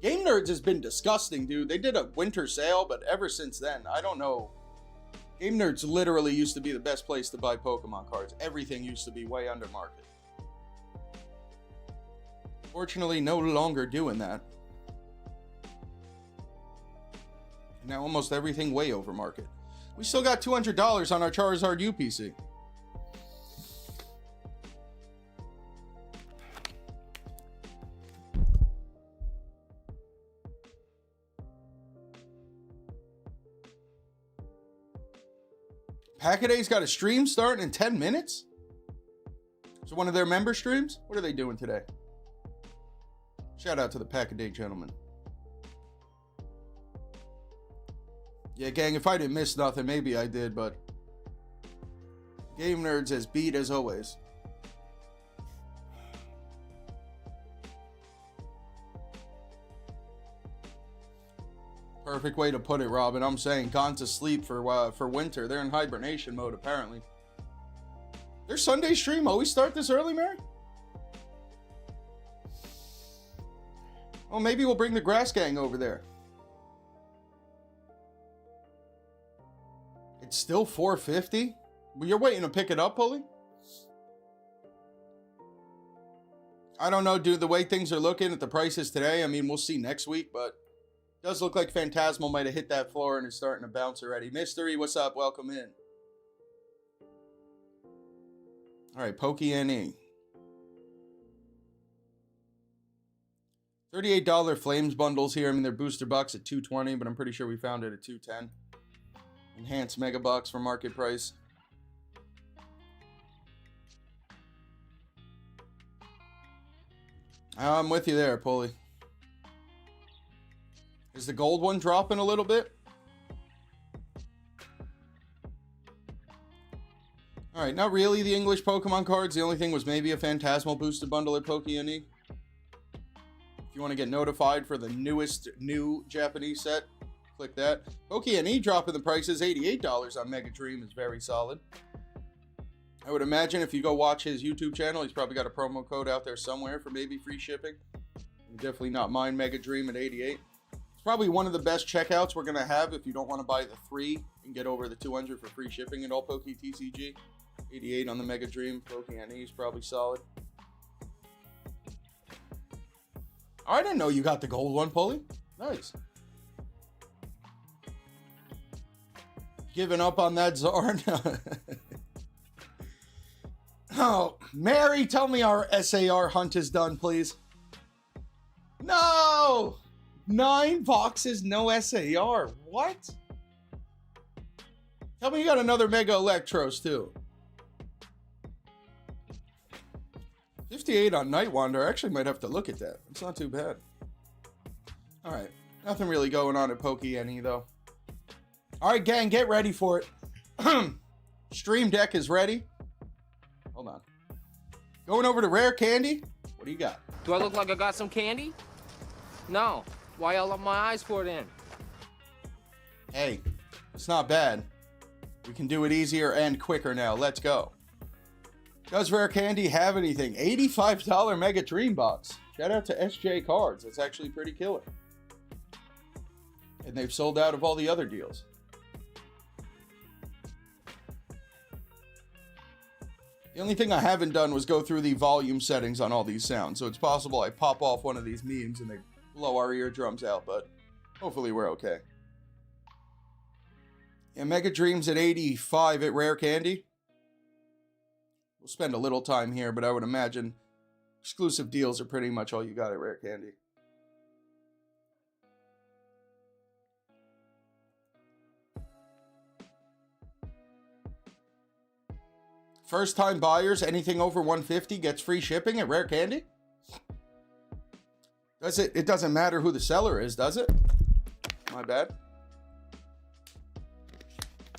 GameNerdz has been disgusting, dude. They did a winter sale, but ever since then, I don't know. GameNerdz literally used to be the best place to buy Pokemon cards. Everything used to be way under market. Fortunately, no longer doing that. Now almost everything way over market. We still got $200 on our Charizard UPC. Packaday's got a stream starting in 10 minutes? So one of their member streams? What are they doing today? Shout out to the Packaday gentlemen. Yeah, gang, if I didn't miss nothing, maybe I did, but GameNerdz as beat as always. Perfect way to put it, Robin. I'm saying gone to sleep for winter. They're in hibernation mode, apparently. Their Sunday stream always start this early, Mary? Oh, maybe we'll bring the Grass Gang over there. It's still $4.50? Well, you're waiting to pick it up, Pulley? I don't know, dude. The way things are looking at the prices today, I mean, we'll see next week, but it does look like Phantasmal might have hit that floor and is starting to bounce already. Mystery, what's up? Welcome in. All right, Pokene. $38 Flames bundles here. I mean, they're booster bucks at $2.20, but I'm pretty sure we found it at $2.10. Enhanced Mega Bucks for market price. I'm with you there, Pulley. Is the gold one dropping a little bit? Alright, not really the English Pokemon cards. The only thing was maybe a Phantasmal booster bundle at Pokene. If you want to get notified for the new Japanese set, click that. Pokene dropping the prices. $88 on Mega Dream is very solid. I would imagine if you go watch his YouTube channel, he's probably got a promo code out there somewhere for maybe free shipping. Definitely not mine, Mega Dream at $88. It's probably one of the best checkouts we're going to have if you don't want to buy the 3 and get over the $200 for free shipping at all TCG. 88 on the Mega Dream. Pokene is probably solid. Oh, I didn't know you got the gold one, Pulley. Nice. Giving up on that Zarn. Oh, Mary, tell me our SAR hunt is done, please. No! 9 boxes, no SAR. What? Tell me you got another Mega Electros, too. 58 on Night Wander. I actually might have to look at that. It's not too bad. All right. Nothing really going on at Pokene, though. All right, gang, get ready for it. Stream Deck is ready. Hold on. Going over to Rare Candy. What do you got? Do I look like I got some candy? No. Why y'all up my eyes for then? Hey, it's not bad. We can do it easier and quicker now. Let's go. Does Rare Candy have anything? $85 Mega Dream Box. Shout out to SJ Cards. That's actually pretty killer. And they've sold out of all the other deals. The only thing I haven't done was go through the volume settings on all these sounds. So it's possible I pop off one of these memes and they blow our eardrums out, but hopefully we're okay. Yeah, Mega Dreams at 85 at Rare Candy. We'll spend a little time here, but I would imagine exclusive deals are pretty much all you got at Rare Candy. First time buyers, anything over $150 gets free shipping at Rare Candy? Does it? It doesn't matter who the seller is, does it? My bad.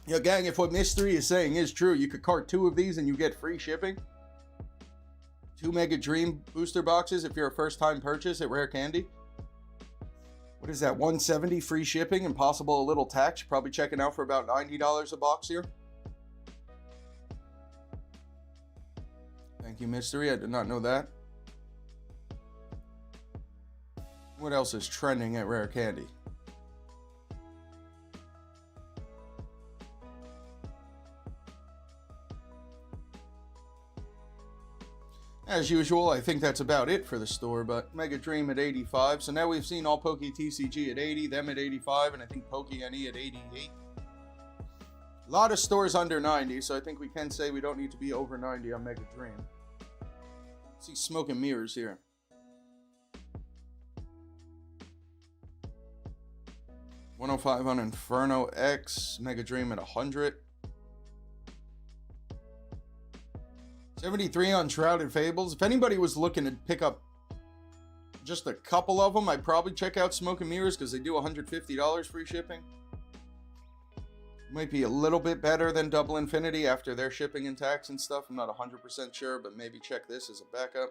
Yeah, gang, if what Mystery is saying is true, you could cart 2 of these and you get free shipping. 2 Mega Dream booster boxes if you're a first-time purchase at Rare Candy. What is that, $170 free shipping and possible a little tax? You're probably checking out for about $90 a box here. Thank you, Mystery. I did not know that. What else is trending at Rare Candy? As usual, I think that's about it for the store, but Mega Dream at 85. So now we've seen all TCG at 80, them at 85, and I think Pokene at 88. A lot of stores under 90, so I think we can say we don't need to be over 90 on Mega Dream. Let's see SmokeandMirrors here. $105 on Inferno X, Mega Dream at 100. 73 on Shrouded Fables. If anybody was looking to pick up just a couple of them, I'd probably check out SmokeandMirrors because they do $150 free shipping. Might be a little bit better than Double Infinity after their shipping and tax and stuff. I'm not 100% sure, but maybe check this as a backup.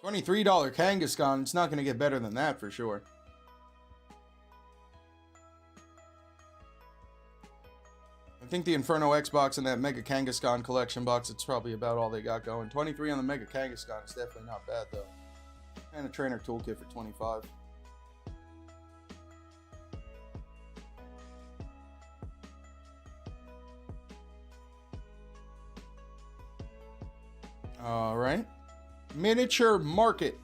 $23 Kangaskhan. It's not going to get better than that for sure. I think the Inferno X box and that Mega Kangaskhan collection box, it's probably about all they got going. 23 on the Mega Kangaskhan is definitely not bad though. And a trainer toolkit for 25. All right. Miniature Market.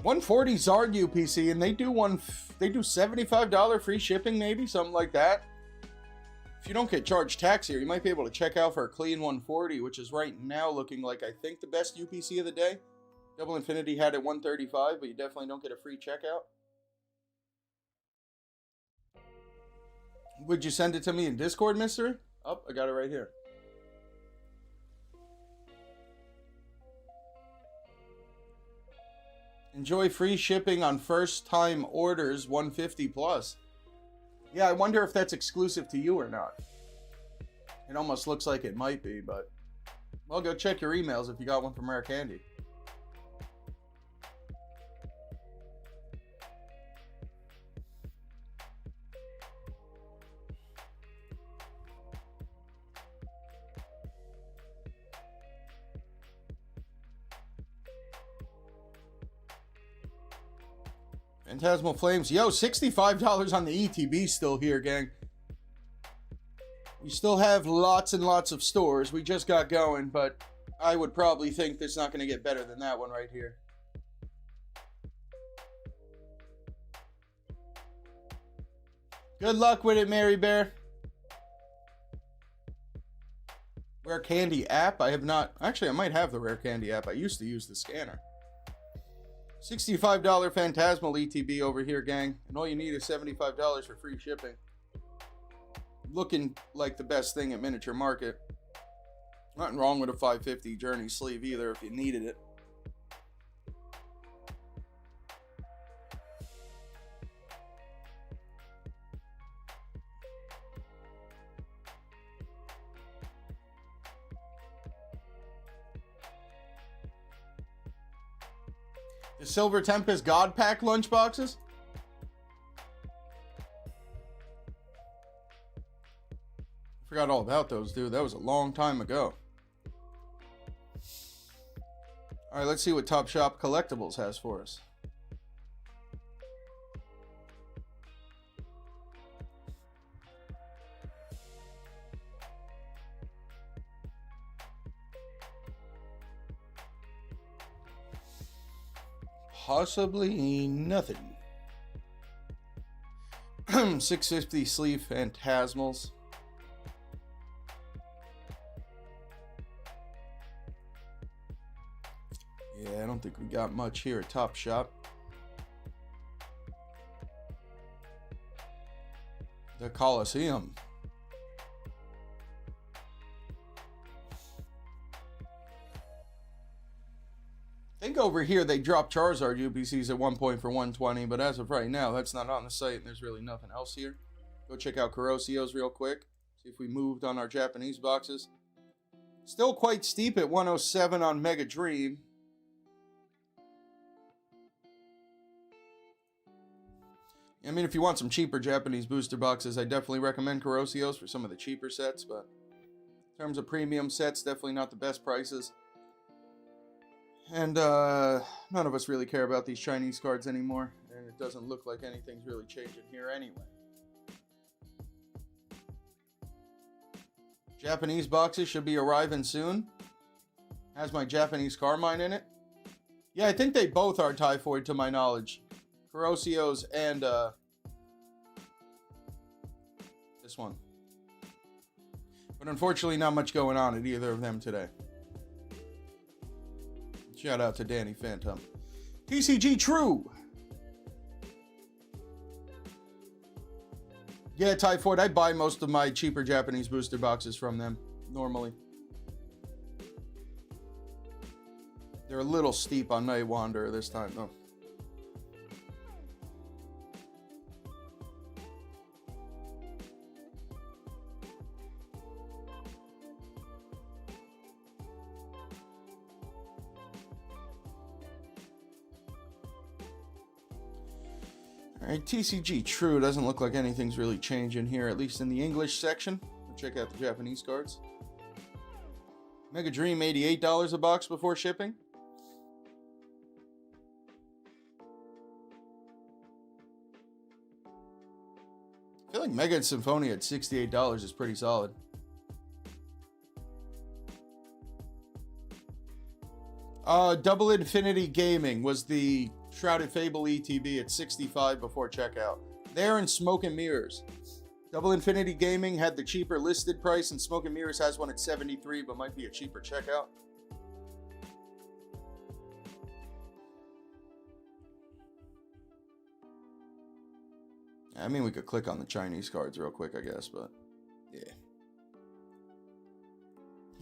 140 Zard UPC, and they do $75 free shipping, maybe something like that. If you don't get charged tax here, you might be able to check out for a clean 140, which is right now looking like I think the best UPC of the day. Double Infinity had it 135, but you definitely don't get a free checkout. Would you send it to me in Discord, Mystery? Oh, I got it right here. Enjoy free shipping on first-time orders 150 plus. Yeah, I wonder if that's exclusive to you or not. It almost looks like it might be, but... Well, go check your emails if you got one from Rare Candy. Phantasmal Flames. Yo, $65 on the ETB still here, gang. We still have lots and lots of stores. We just got going, but I would probably think it's not going to get better than that one right here. Good luck with it, Mary Bear. Rare Candy app. I have not. Actually, I might have the Rare Candy app. I used to use the scanner. $65 Phantasmal ETB over here, gang. And all you need is $75 for free shipping. Looking like the best thing at Miniature Market. Nothing wrong with a 550 Journey sleeve either if you needed it. The Silver Tempest God Pack lunchboxes? Forgot all about those, dude. That was a long time ago. Alright, let's see what Top Shop Collectibles has for us. Possibly nothing. 650 sleeve Phantasmals. Yeah, I don't think we got much here at Top Shop. The Coliseum. I think over here they dropped Charizard UPCs at one point for 120, but as of right now, that's not on the site, and there's really nothing else here. Go check out Korosseo's real quick. See if we moved on our Japanese boxes. Still quite steep at 107 on Mega Dream. I mean, if you want some cheaper Japanese booster boxes, I definitely recommend Korosseo's for some of the cheaper sets, but in terms of premium sets, definitely not the best prices. And none of us really care about these Chinese cards anymore, and it doesn't look like anything's really changing here anyway. Japanese boxes should be arriving soon. Has my Japanese Carmine in it. Yeah, I think they both are Typhoid to my knowledge. Korosseo's and this one. But unfortunately not much going on at either of them today. Shout out to Danny Phantom. TCGTrue. Yeah, Typhoid. I buy most of my cheaper Japanese booster boxes from them, normally. They're a little steep on Night Wanderer this time, though. Alright, TCGTrue doesn't look like anything's really changing here, at least in the English section. We'll check out the Japanese cards. Mega Dream, $88 a box before shipping. I feel like Mega and Symphonia at $68 is pretty solid. Double Infinity Gaming was the Shrouded Fable ETB at $65 before checkout. They're in SmokeandMirrors. Double Infinity Gaming had the cheaper listed price, and SmokeandMirrors has one at $73, but might be a cheaper checkout. I mean, we could click on the Chinese cards real quick, I guess, but yeah.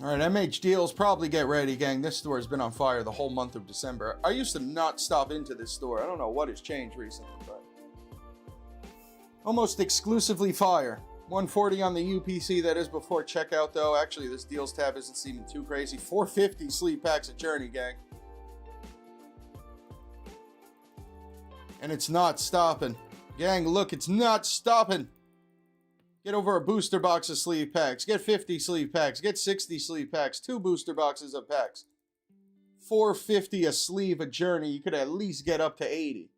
Alright, MH Deals, probably get ready, gang. This store has been on fire the whole month of December. I used to not stop into this store. I don't know what has changed recently, but almost exclusively fire. 140 on the UPC, that is before checkout, though. Actually, this deals tab isn't seeming too crazy. 450 sleep packs at Journey, gang. And it's not stopping. Gang, look, it's not stopping. Get over a booster box of sleeve packs. Get 50 sleeve packs. Get 60 sleeve packs. 2 booster boxes of packs. 450 a sleeve a Journey. You could at least get up to 80.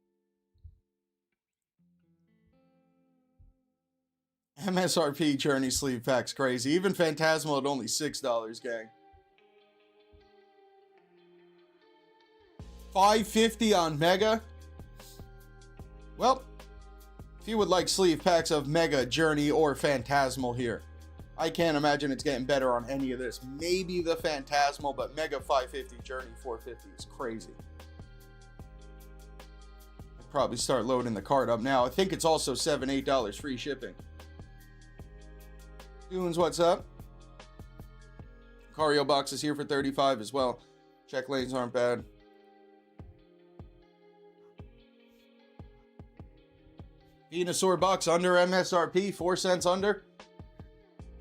MSRP Journey sleeve packs crazy. Even Phantasmal at only $6, gang. $550 on Mega. Well, if you would like sleeve packs of Mega, Journey, or Phantasmal here, I can't imagine it's getting better on any of this. Maybe the Phantasmal, but Mega 550, Journey 450 is crazy. I'll probably start loading the card up now. I think it's also $7, $8 free shipping. Dunes, what's up? Cario box is here for $35 as well. Check lanes aren't bad. Venusaur box under MSRP, 4 cents under.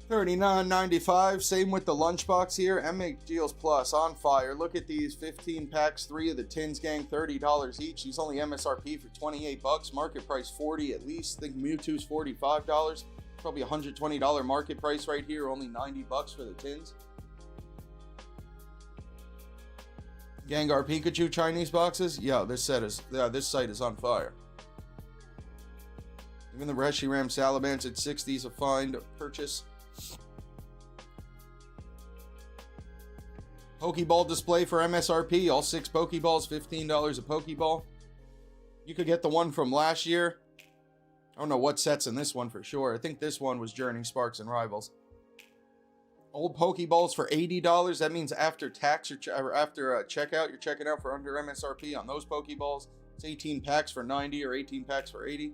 $39.95. Same with the lunchbox here. MHDealsPlus on fire. Look at these 15 packs, 3 of the tins, gang, $30 each. These only MSRP for $28. Market price $40 at least. I think Mewtwo's $45. Probably $120 market price right here. Only $90 for the tins. Gengar Pikachu Chinese boxes. Yeah, this site is on fire. Even the Reshiram Salamence at $60 is a find purchase. Pokeball display for MSRP. All 6 Pokeballs, $15 a Pokeball. You could get the one from last year. I don't know what set's in this one for sure. I think this one was Journey, Sparks, and Rivals. Old Pokeballs for $80. That means after tax or after checkout, you're checking out for under MSRP on those Pokeballs. It's 18 packs for $90 or 18 packs for $80.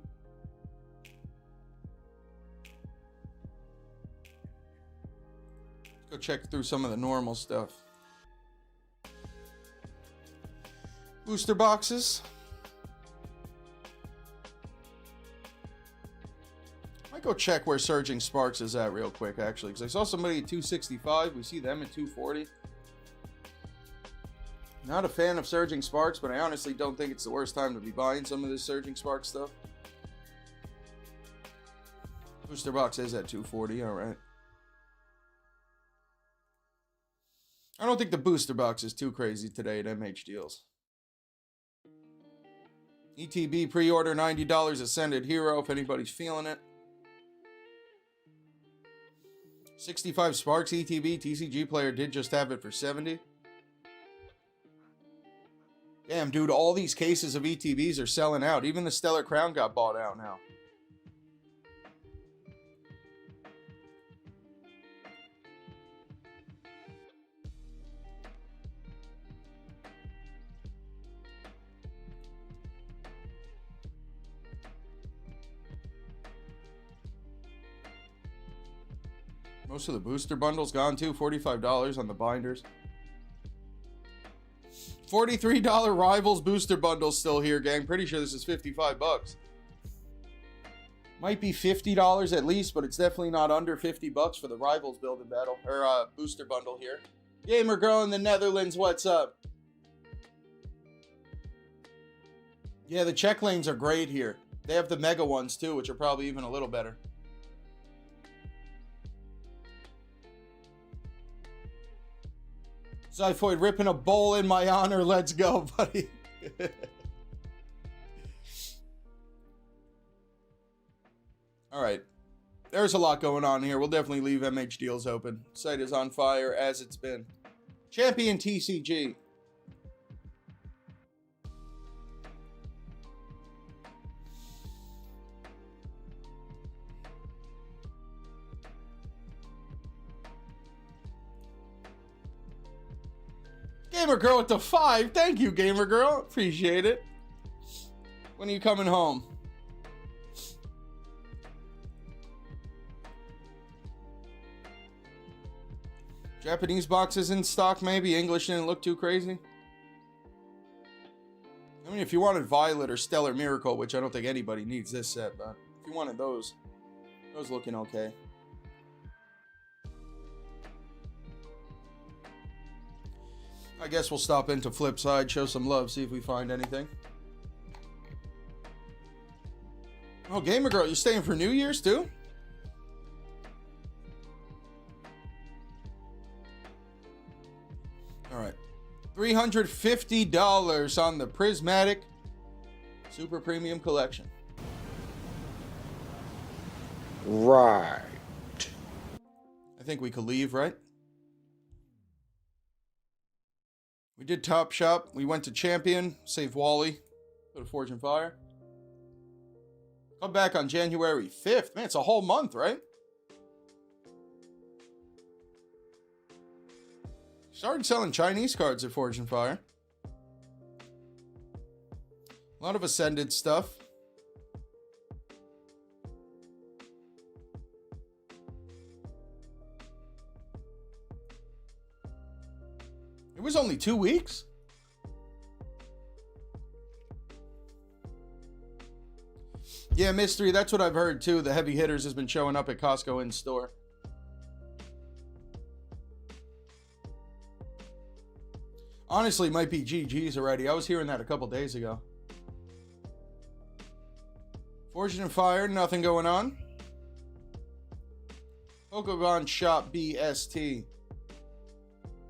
Go check through some of the normal stuff. Booster boxes. Might go check where Surging Sparks is at real quick, actually, because I saw somebody at 265. We see them at 240. Not a fan of Surging Sparks, but I honestly don't think it's the worst time to be buying some of this Surging Sparks stuff. Booster box is at 240, alright. I don't think the booster box is too crazy today at MH Deals. ETB pre-order $90 Ascended Hero if anybody's feeling it. 65 Sparks ETB TCG player did just have it for $70. Damn, dude, all these cases of ETBs are selling out. Even the Stellar Crown got bought out now. Most of the booster bundles gone too. $45 on the binders. $43 Rivals booster bundle still here, gang. Pretty sure this is 55 bucks. Might be $50 at least, but it's definitely not under 50 bucks for the Rivals building battle or booster bundle here. Gamer Girl in the Netherlands, what's up? Yeah, the check lanes are great here. They have the mega ones too, which are probably even a little better. Zyphoid ripping a bowl in my honor. Let's go, buddy. All right. There's a lot going on here. We'll definitely leave MH Deals open. Site is on fire as it's been. ChampionTCG. Gamer Girl with the 5. Thank you, Gamer Girl. Appreciate it. When are you coming home? Japanese boxes in stock, maybe. English didn't look too crazy. I mean, if you wanted Violet or Stellar Miracle, which I don't think anybody needs this set, but if you wanted those looking okay. I guess we'll stop into Flipside, show some love, see if we find anything. Oh, Gamer Girl, you staying for New Year's too? All right. $350 on the Prismatic Super Premium Collection. Right. I think we could leave, right? We did Top Shop. We went to Champion, saved Wally, go to Forge and Fire. Come back on January 5th. Man, it's a whole month, right? Started selling Chinese cards at Forge and Fire. A lot of Ascended stuff. It was only 2 weeks. Yeah, Mystery, that's what I've heard too. The heavy hitters has been showing up at Costco in store. Honestly, might be GG's already. I was hearing that a couple days ago. Fortune and Fire, nothing going on. PokemonChopBST.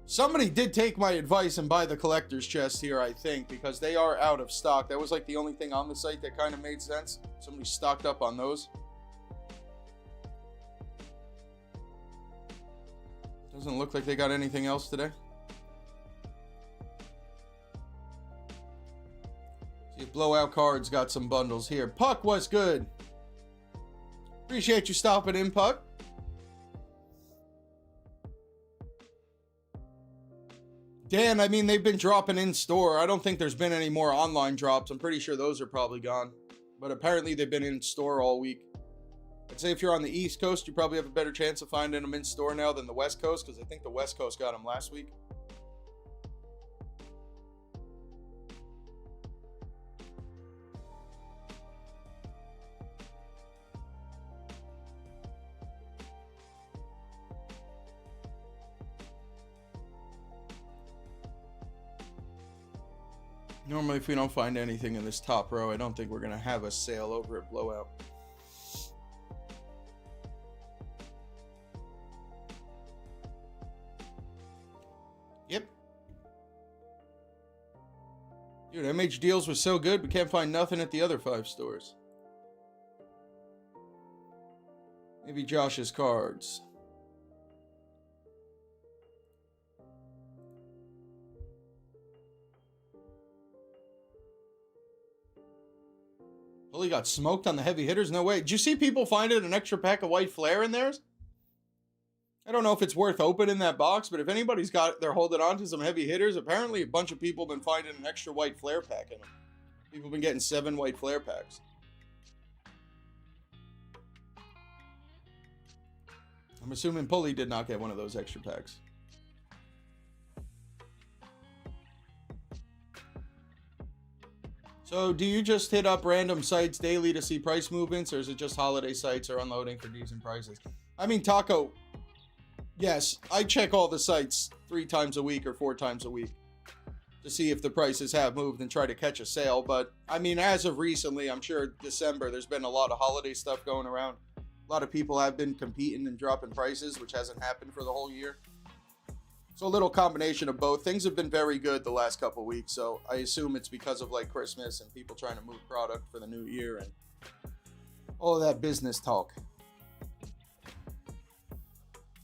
Somebody did take my advice and buy the collector's chest here, I think, because they are out of stock. That was like the only thing on the site that kind of made sense. Somebody stocked up on those. Doesn't look like they got anything else today. See if Blowout Cards got some bundles here. Puck, what's good? Appreciate you stopping in, Puck. Dan, I mean, they've been dropping in store. I don't think there's been any more online drops. I'm pretty sure those are probably gone. But apparently they've been in store all week. I'd say if you're on the East Coast, you probably have a better chance of finding them in store now than the West Coast, because I think the West Coast got them last week. Normally, if we don't find anything in this top row, I don't think we're going to have a sale over at Blowout. Yep. Dude, MH Deals was so good, we can't find nothing at the other 5 stores. Maybe Josh's cards. Well, he got smoked on the heavy hitters? No way. Did you see people finding an extra pack of white flare in theirs? I don't know if it's worth opening that box, but if anybody's got, they're holding on to some heavy hitters, apparently a bunch of people have been finding an extra white flare pack in them. People have been getting 7 white flare packs. I'm assuming Pulley did not get one of those extra packs. So do you just hit up random sites daily to see price movements, or is it just holiday sites or unloading for decent prices? I mean, Taco, yes, I check all the sites 3 times a week or 4 times a week to see if the prices have moved and try to catch a sale. But I mean, as of recently, I'm sure December, there's been a lot of holiday stuff going around. A lot of people have been competing and dropping prices, which hasn't happened for the whole year. So a little combination of both. Things have been very good the last couple of weeks, so I assume it's because of like Christmas and people trying to move product for the new year and all of that business talk.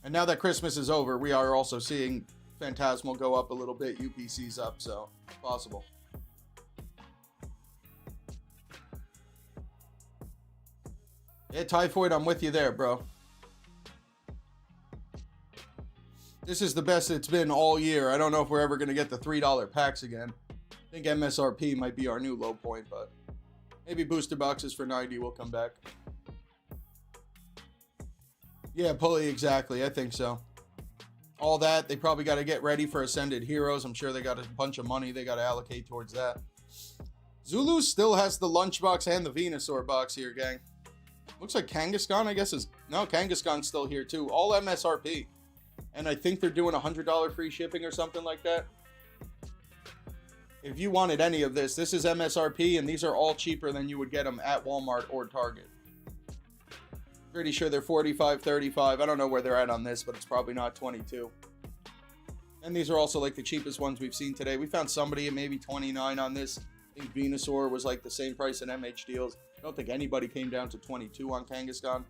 And now that Christmas is over, we are also seeing Phantasmal go up a little bit, UPC's up, so possible. Yeah, Typhoid, I'm with you there, bro. This is the best it's been all year. I don't know if we're ever going to get the $3 packs again. I think MSRP might be our new low point, but maybe booster boxes for 90 will come back. Yeah, Pulley, exactly. I think so. All that, they probably got to get ready for Ascended Heroes. I'm sure they got a bunch of money they got to allocate towards that. Zulu still has the Lunchbox and the Venusaur box here, gang. Looks like Kangaskhan, I guess, is... No, Kangaskhan's still here, too. All MSRP. And I think they're doing $100 free shipping or something like that. If you wanted any of this, this is MSRP, and these are all cheaper than you would get them at Walmart or Target. Pretty sure they're $45, $35. I don't know where they're at on this, but it's probably not $22. And these are also like the cheapest ones we've seen today. We found somebody at maybe $29 on this. I think Venusaur was like the same price in MH Deals. I don't think anybody came down to $22 on Kangaskhan.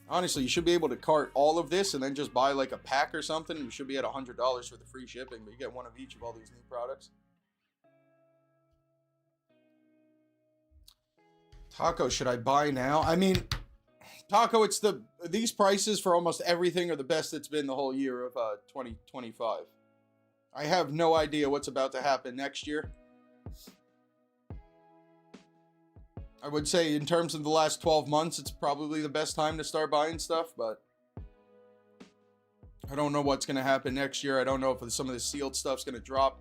Honestly, you should be able to cart all of this and then just buy like a pack or something. You should be at $100 for the free shipping, but you get one of each of all these new products. Taco, should I buy now? I mean, Taco, it's these prices for almost everything are the best it's been the whole year of 2025. I have no idea what's about to happen next year. I would say in terms of the last 12 months, it's probably the best time to start buying stuff, but I don't know what's going to happen next year. I don't know if some of the sealed stuff's going to drop.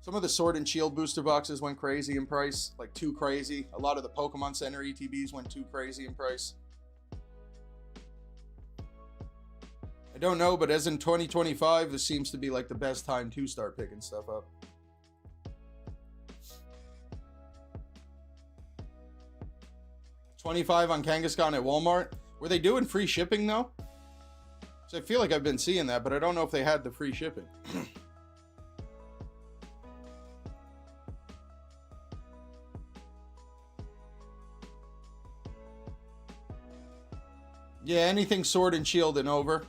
Some of the Sword and Shield booster boxes went crazy in price, like too crazy. A lot of the Pokemon Center ETBs went too crazy in price. I don't know, but as in 2025, this seems to be like the best time to start picking stuff up. $25 on Kangaskhan at Walmart. Were they doing free shipping though? So I feel like I've been seeing that, but I don't know if they had the free shipping. Yeah, anything Sword and Shield and over.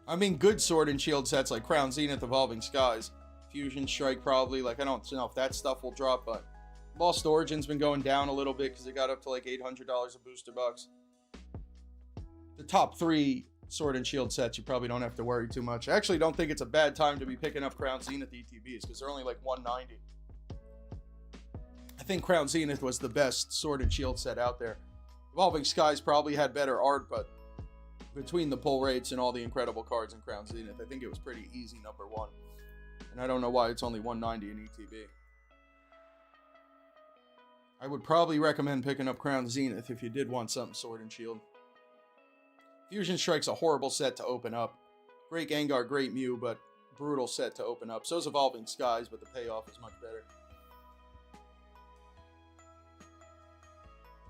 I mean, good Sword and Shield sets like Crown Zenith, Evolving Skies, Fusion Strike probably. Like, I don't know if that stuff will drop, but Lost Origin's been going down a little bit because it got up to like $800 a booster box. The top 3 Sword and Shield sets, you probably don't have to worry too much. I actually don't think it's a bad time to be picking up Crown Zenith ETBs because they're only like $190. I think Crown Zenith was the best Sword and Shield set out there. Evolving Skies probably had better art, but between the pull rates and all the incredible cards in Crown Zenith, I think it was pretty easy number 1. And I don't know why it's only $190 in ETB. I would probably recommend picking up Crown Zenith if you did want something Sword and Shield. Fusion Strike's a horrible set to open up. Great Gengar, great Mew, but brutal set to open up. So is Evolving Skies, but the payoff is much better.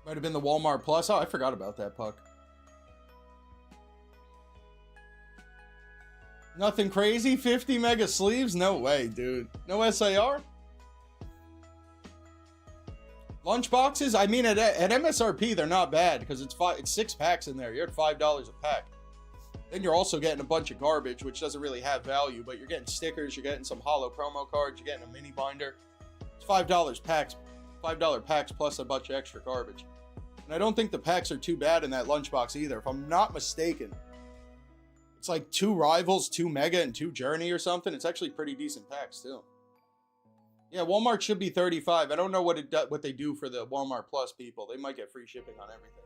Might have been the Walmart Plus. Oh, I forgot about that puck. Nothing crazy? 50 mega sleeves? No way, dude. No SAR? Lunchboxes? I mean, at MSRP, they're not bad because it's 6 packs in there. You're at $5 a pack. Then you're also getting a bunch of garbage, which doesn't really have value, but you're getting stickers, you're getting some holo promo cards, you're getting a mini binder. It's $5 packs, $5 packs plus a bunch of extra garbage. And I don't think the packs are too bad in that lunchbox either. If I'm not mistaken, it's like 2 Rivals, 2 Mega, and 2 Journey or something. It's actually pretty decent packs too. Yeah, Walmart should be $35. I don't know what they do for the Walmart Plus people. They might get free shipping on everything.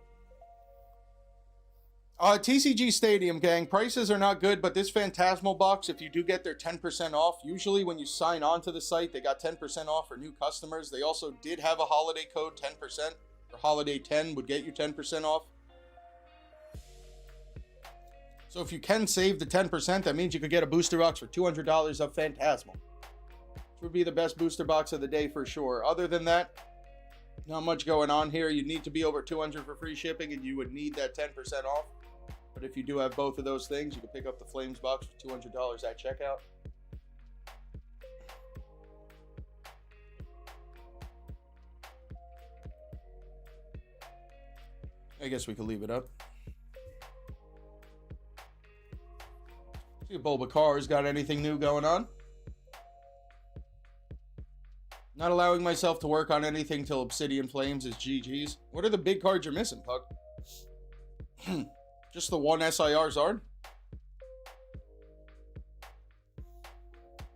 TCG Stadium, gang. Prices are not good, but this Phantasmal box, if you do get their 10% off, usually when you sign on to the site, they got 10% off for new customers. They also did have a holiday code, 10%, or Holiday 10 would get you 10% off. So if you can save the 10%, that means you could get a booster box for $200 of Phantasmal. Which would be the best booster box of the day for sure. Other than that, not much going on here. You need to be over 200 for free shipping, and you would need that 10% off. But if you do have both of those things, you can pick up the Flames box for $200 at checkout. I guess we could leave it up. See if Bulbacar's got anything new going on. Not allowing myself to work on anything till Obsidian Flames is GG's. What are the big cards you're missing, Puck? Just the one SIR Zard?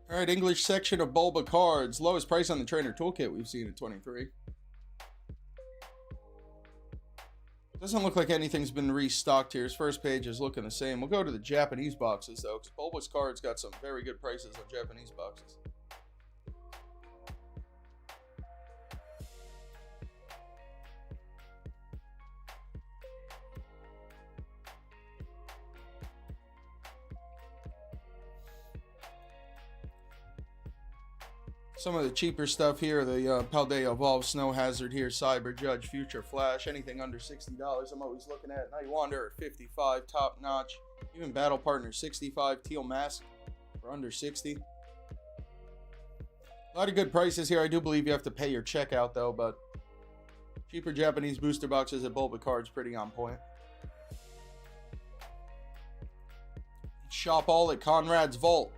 Alright, English section of Bulbacards. Lowest price on the trainer toolkit we've seen at 23. Doesn't look like anything's been restocked here. His first page is looking the same. We'll go to the Japanese boxes, though, because Bulbacards got some very good prices on Japanese boxes. Some of the cheaper stuff here, the Paldea Evolve, Snow Hazard here, Cyber Judge, Future Flash, anything under $60 I'm always looking at. Night Wander at 55, top notch. Even Battle Partner 65, Teal Mask for under 60. A lot of good prices here. I do believe you have to pay your checkout though, but cheaper Japanese booster boxes at Bulbacards pretty on point. Shop all at Conrad's Vault.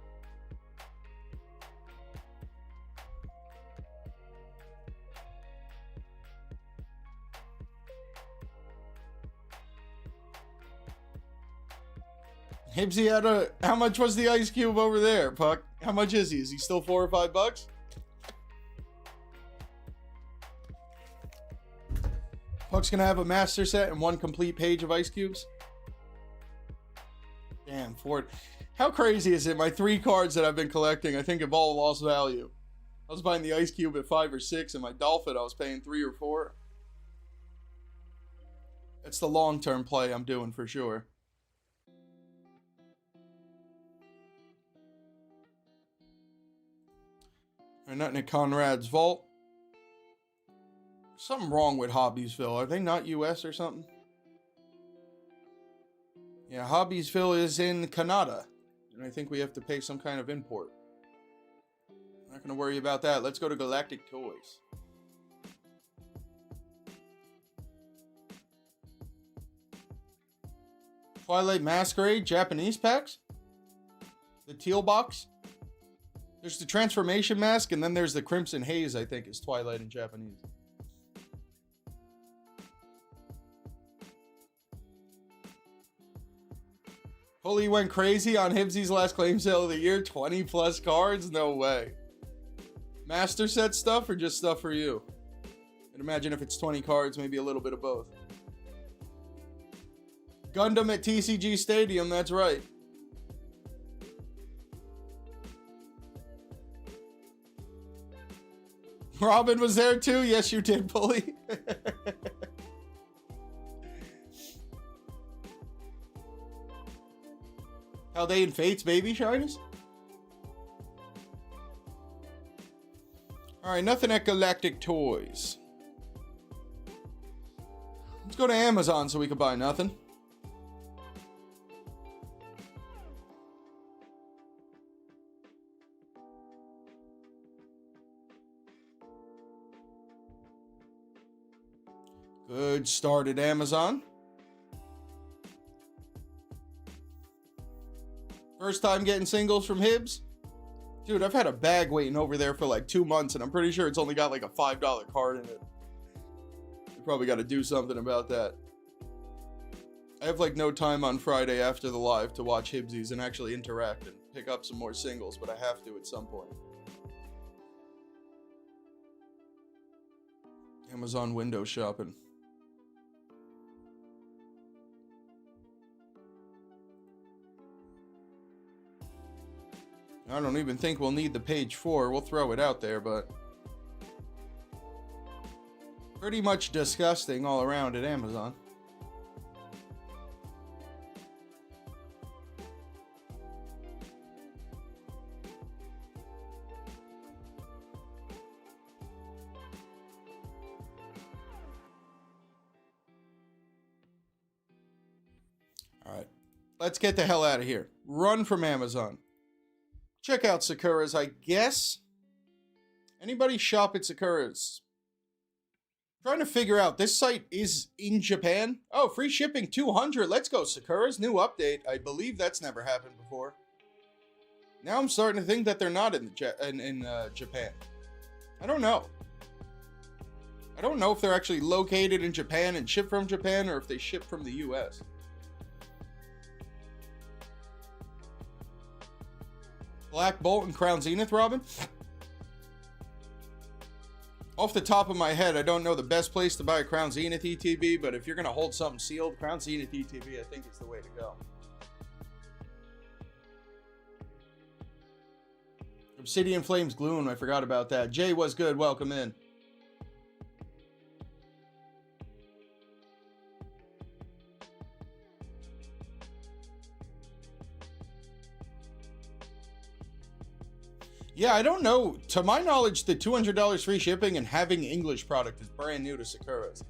Hibsy had how much was the ice cube over there, Puck? How much is he? Is he still $4 or $5? Puck's gonna have a master set and one complete page of ice cubes. Damn, Ford. How crazy is it? My 3 cards that I've been collecting, I think have all lost value. I was buying the ice cube at 5 or 6, and my Dolphin I was paying 3 or 4. That's the long-term play I'm doing for sure. Nothing at Conrad's Vault. Something wrong with Hobbiesville. Are they not US or something? Yeah, Hobbiesville is in Canada. And I think we have to pay some kind of import. Not going to worry about that. Let's go to Galactic Toys. Twilight Masquerade Japanese packs? The teal box? There's the Transformation Mask, and then there's the Crimson Haze, I think, is Twilight in Japanese. Holy went crazy on Hibsy's last claim sale of the year. 20 plus cards? No way. Master set stuff or just stuff for you? I'd imagine if it's 20 cards, maybe a little bit of both. Gundam at TCG Stadium, that's right. Robin was there too? Yes, you did, Bully. How they in Fates, baby shinies? Alright, nothing at Galactic Toys. Let's go to Amazon so we can buy nothing. Good start at Amazon. First time getting singles from Hibs. Dude, I've had a bag waiting over there for like 2 months, and I'm pretty sure it's only got like a $5 card in it. You probably got to do something about that. I have like no time on Friday after the live to watch Hibsies and actually interact and pick up some more singles, but I have to at some point. Amazon window shopping. I don't even think we'll need the page 4. We'll throw it out there, but pretty much disgusting all around at Amazon. All right, let's get the hell out of here. Run from Amazon. Check out Sakura's, I guess. Anybody shop at Sakura's? Trying to figure out, this site is in Japan. Oh, free shipping 200. Let's go, Sakura's new update. I believe that's never happened before. Now I'm starting to think that they're not in Japan. I don't know. I don't know if they're actually located in Japan and ship from Japan, or if they ship from the US. Black Bolt and Crown Zenith, Robin? Off the top of my head, I don't know the best place to buy a Crown Zenith ETB, but if you're going to hold something sealed, Crown Zenith ETB, I think is the way to go. Obsidian Flames Gloom, I forgot about that. Jay was good, welcome in. Yeah, I don't know. To my knowledge, the $200 free shipping and having English product is brand new to Sakura's.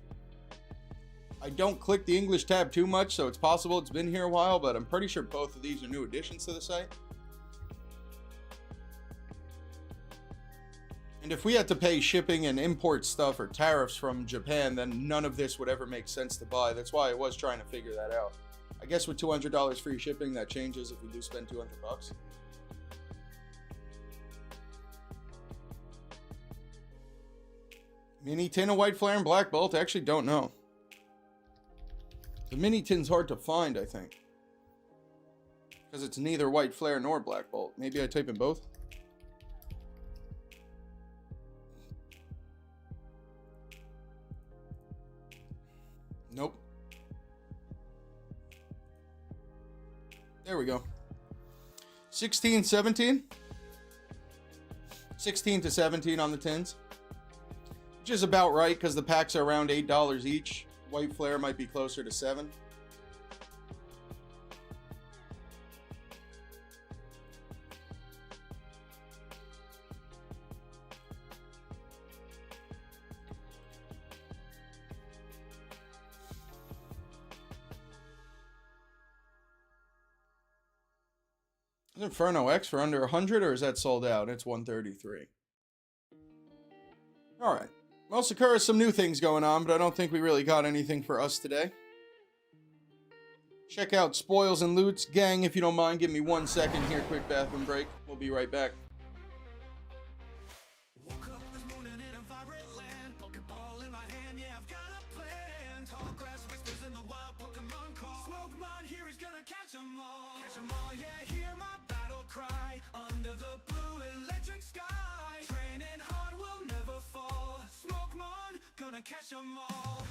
I don't click the English tab too much, so it's possible it's been here a while, but I'm pretty sure both of these are new additions to the site. And if we had to pay shipping and import stuff or tariffs from Japan, then none of this would ever make sense to buy. That's why I was trying to figure that out. I guess with $200 free shipping, that changes if we do spend 200 bucks. Mini tin of White Flare and Black Bolt? I actually don't know. The mini tin's hard to find, I think. Because it's neither White Flare nor Black Bolt. Maybe I type in both? Nope. There we go. 16, 17? 16 to 17 on the tins. Which is about right, because the packs are around $8 each. White Flare might be closer to $7. Is Inferno X for under 100, or is that sold out? It's 133. All right. Well, Sakura has some new things going on, but I don't think we really got anything for us today. Check out Spoils and Loots. Gang, if you don't mind, give me 1 second here. Quick bathroom break. We'll be right back. Woke up this morning in a vibrant land. Pokeball in my hand, yeah, I've got a plan. Tall grass whispers in the wild Pokemon call. Smokemon, here he's gonna catch 'em all. Catch 'em all, yeah, hear my battle cry. Under the blue electric sky. Training hard will never fall. Smokemon, gonna catch 'em all.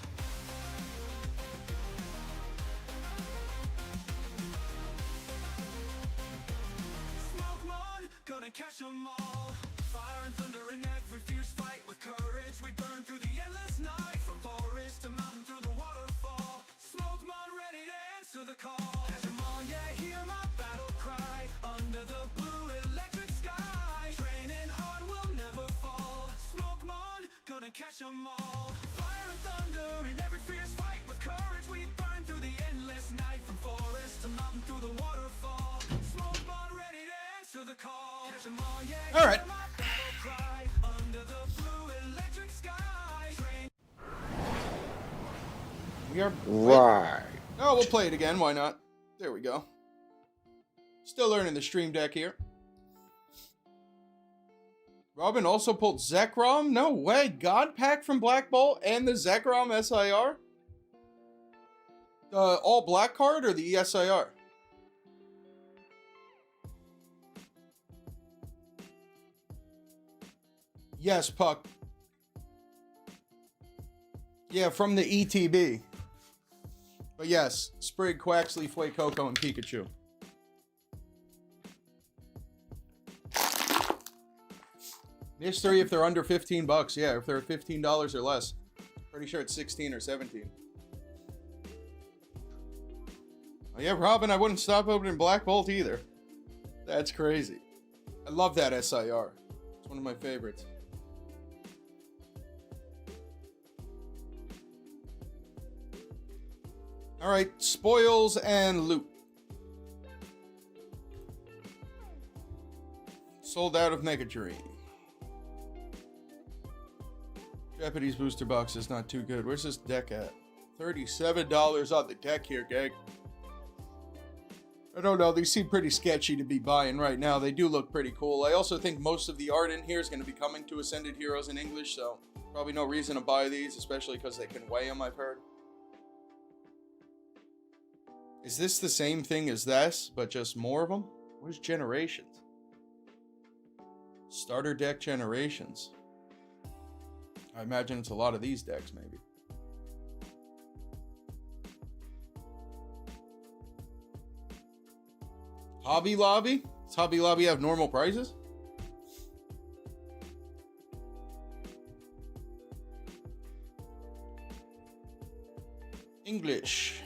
Smokemon, gonna catch 'em all. Fire and thunder in every fierce fight. With courage we burn through the endless night. From forest to mountain through the waterfall. Smokemon ready to answer the call. Catch 'em all, yeah, hear my battle cry. Under the blue electric sky. Training hard will never fall. Smokemon, gonna catch 'em all. Fire and thunder in every fierce fight. With courage we burn through the endless night. From forest to mountain through the waterfall. Smokemon ready to answer the call. Catch 'em all, yeah, all right. hear my battle cry. Under the blue electric sky. We are... Right. Oh, we'll play it again. Why not? There we go. Still learning the stream deck here. Robin also pulled Zekrom? No way. God Pack from Black Bolt and the Zekrom SIR? The all black card or the ESIR? Yes, Puck. Yeah, from the ETB. But yes, Sprig, Quaxley, Fuecoco, and Pikachu. Mystery if they're under 15 bucks. Yeah, if they're $15 or less. Pretty sure it's 16 or 17. Oh yeah, Robin, I wouldn't stop opening Black Bolt either. That's crazy. I love that SIR. It's one of my favorites. Alright, spoils and loot. Sold out of Mega Dream. Japanese booster box is not too good. Where's this deck at? $37 on the deck here, gang. I don't know. These seem pretty sketchy to be buying right now. They do look pretty cool. I also think most of the art in here is going to be coming to Ascended Heroes in English, so probably no reason to buy these, especially because they can weigh them, I've heard. Is this the same thing as this, but just more of them? Where's Generations? Starter deck Generations. I imagine it's a lot of these decks, maybe. Hobby Lobby? Does Hobby Lobby have normal prices? English.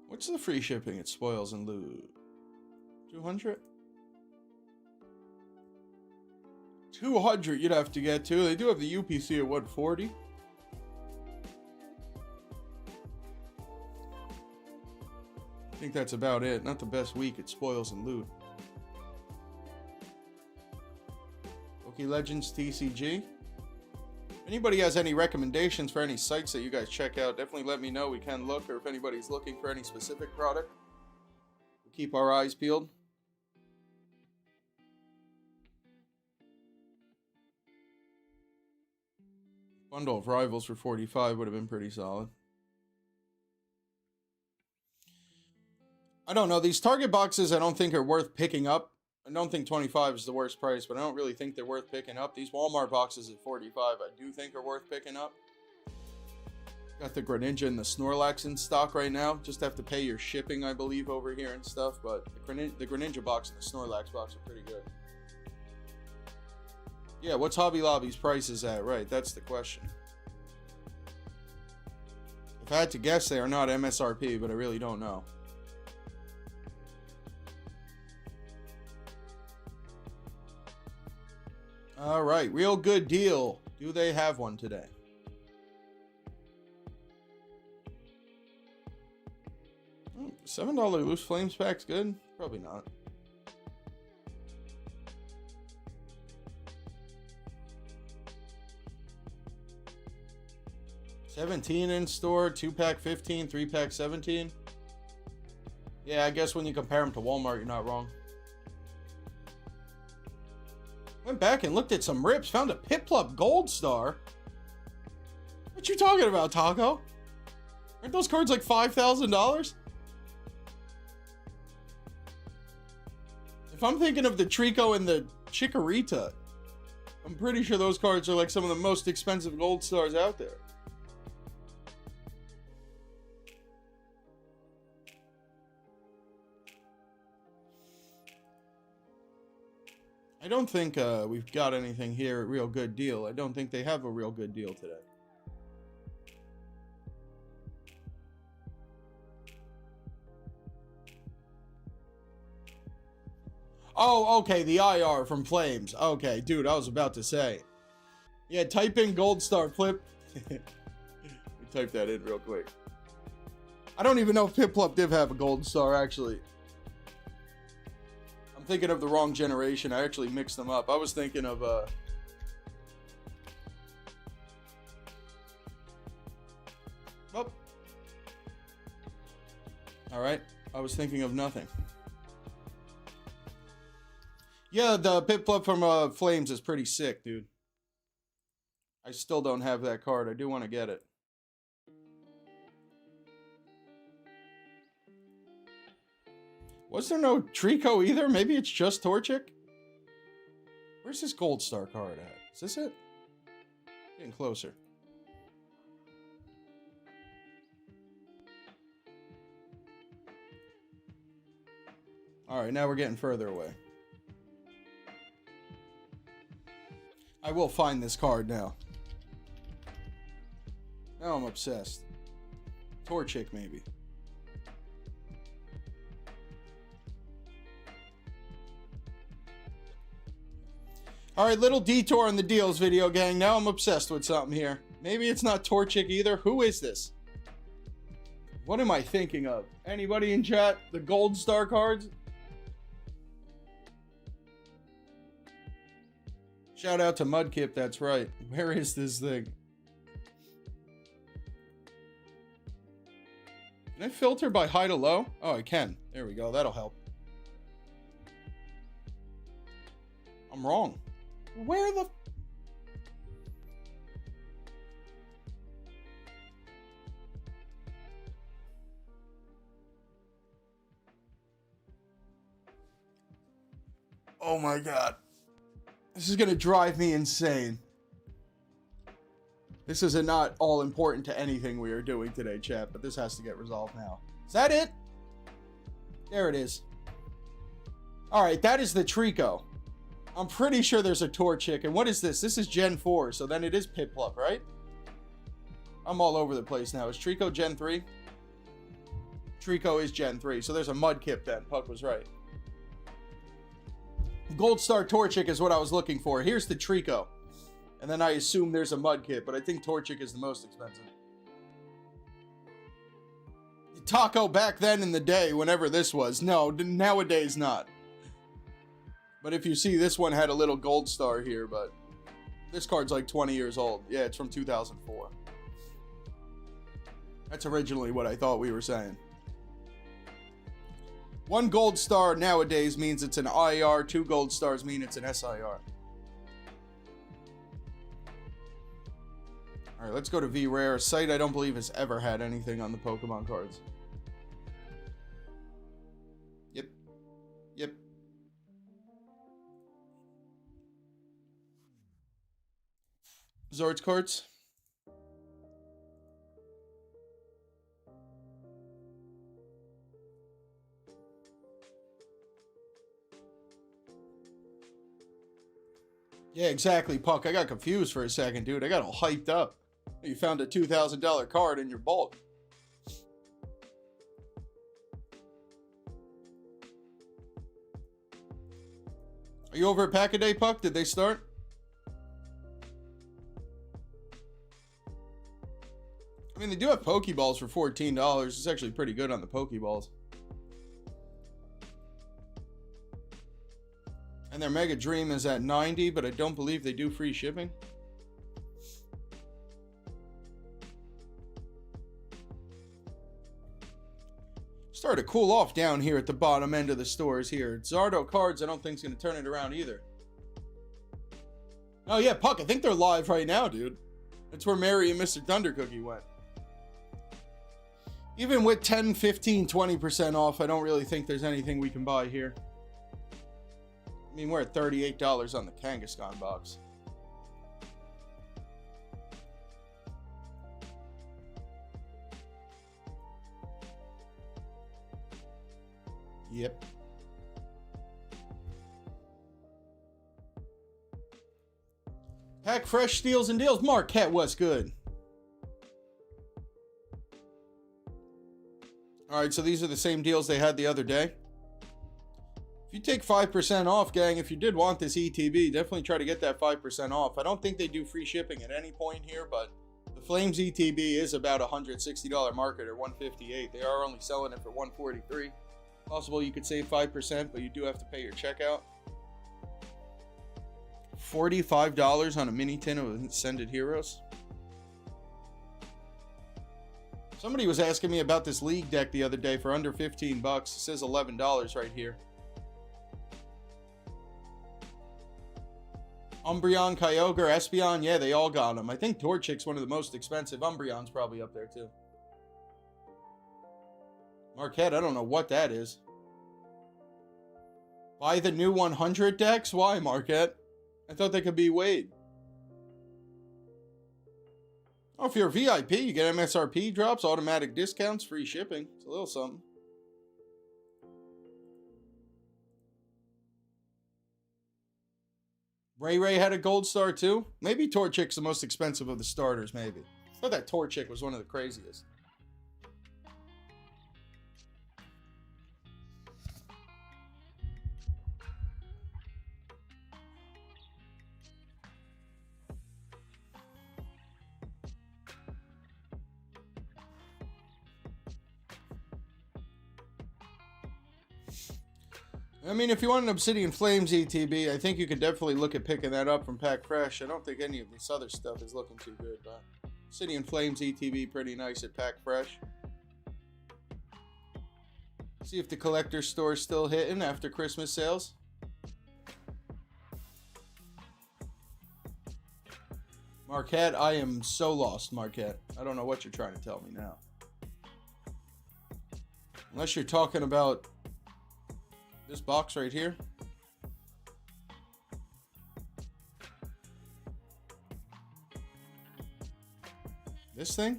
What's the free shipping? It spoils and loot. 200? 200 you'd have to get to. They do have the UPC at 140. I think that's about it. Not the best week. It spoils and loot. Poke Legends TCG. If anybody has any recommendations for any sites that you guys check out, definitely let me know. We can look, or if anybody's looking for any specific product, we'll keep our eyes peeled. Bundle of Rivals for 45 would have been pretty solid. I don't know. These Target boxes I don't think are worth picking up. I don't think 25 is the worst price, but I don't really think they're worth picking up. These Walmart boxes at 45 I do think are worth picking up. Got the Greninja and the Snorlax in stock right now. Just have to pay your shipping, I believe, over here and stuff. But the Greninja box and the Snorlax box are pretty good. Yeah, what's Hobby Lobby's prices at? Right, that's the question. If I had to guess, they are not MSRP, but I really don't know. All right, real good deal. Do they have one today? $7 loose flames pack's good? Probably not. $17 in store, 2-pack 15, 3-pack 17. Yeah, I guess when you compare them to Walmart, you're not wrong. Went back and looked at some rips, found a Piplup Gold Star. What you talking about, Taco? Aren't those cards like $5,000? If I'm thinking of the Trico and the Chikorita, I'm pretty sure those cards are like some of the most expensive Gold Stars out there. I don't think we've got anything here at Real Good Deal. I don't think they have a Real Good Deal today. Oh, okay, the IR from Flames. Okay, dude, I was about to say. Yeah, type in Gold Star Flip. We type that in real quick. I don't even know if Piplup did have a Gold Star, actually. I'm thinking of the wrong generation. I actually mixed them up. I was thinking of oh. Alright. I was thinking of nothing. Yeah, the Piplup from Flames is pretty sick, dude. I still don't have that card. I do want to get it. Was there no Trico either? Maybe it's just Torchic? Where's this Gold Star card at? Is this it? Getting closer. Alright, now we're getting further away. I will find this card now. Now I'm obsessed. Torchic, maybe. Alright, little detour in the deals video, gang. Now I'm obsessed with something here. Maybe it's not Torchic either. Who is this? What am I thinking of? Anybody in chat? The gold star cards? Shout out to Mudkip, that's right. Where is this thing? Can I filter by high to low? Oh, I can. There we go. That'll help. I'm wrong. Where the... Oh my god. This is gonna drive me insane. This is not all important to anything we are doing today, chat, but this has to get resolved now. Is that it? There it is. Alright, that is the Trico. I'm pretty sure there's a Torchic. And what is this? This is Gen 4, so then it is Piplup, right? I'm all over the place now. Is Trico Gen 3? Trico is Gen 3, so there's a Mudkip then. Puck was right. Gold Star Torchic is what I was looking for. Here's the Trico. And then I assume there's a Mudkip, but I think Torchic is the most expensive. Taco back then in the day, whenever this was. No, nowadays not. But if you see, this one had a little gold star here, but this card's like 20 years old. Yeah, it's from 2004. That's originally what I thought we were saying. One gold star nowadays means it's an IR. 2 gold stars mean it's an SIR. Alright, let's go to V-Rare. A site I don't believe has ever had anything on the Pokemon cards. Yep. Yep. Zords cards. Yeah, exactly, Puck. I got confused for a second, dude. I got all hyped up. You found a $2,000 card in your bulk. Are you over at Pack-A-Day, Puck? Did they start? I mean, they do have Pokeballs for $14. It's actually pretty good on the Pokeballs. And their Mega Dream is at $90, but I don't believe they do free shipping. Started to cool off down here at the bottom end of the stores here. Zardo cards, I don't think is going to turn it around either. Oh yeah, Puck, I think they're live right now, dude. That's where Mary and Mr. Thunder Cookie went. Even with 10, 15, 20% off, I don't really think there's anything we can buy here. I mean, we're at $38 on the Kangaskhan box. Yep. Pack fresh steals and deals. Marquette, what's good? Alright, so these are the same deals they had the other day. If you take 5% off, gang, if you did want this ETB, definitely try to get that 5% off. I don't think they do free shipping at any point here, but the Flames ETB is about a $160 market, or $158. They are only selling it for $143. Possible you could save 5%, but you do have to pay your checkout. $45 on a mini tin of Ascended Heroes. Somebody was asking me about this League deck the other day for under 15 bucks. It says $11 right here. Umbreon, Kyogre, Espeon, yeah, they all got them. I think Torchic's one of the most expensive. Umbreon's probably up there too. Marquette, I don't know what that is. Buy the new 100 decks? Why, Marquette? I thought they could be Wade. Oh, if you're a VIP, you get MSRP drops, automatic discounts, free shipping. It's a little something. Ray had a gold star too? Maybe Torchic's the most expensive of the starters, maybe. I thought that Torchic was one of the craziest. I mean, if you want an Obsidian Flames ETB, I think you could definitely look at picking that up from Pack Fresh. I don't think any of this other stuff is looking too good, but Obsidian Flames ETB pretty nice at Pack Fresh. See if the collector store's still hitting after Christmas sales. Marquette, I am so lost, Marquette. I don't know what you're trying to tell me now. Unless you're talking about this box right here. This thing?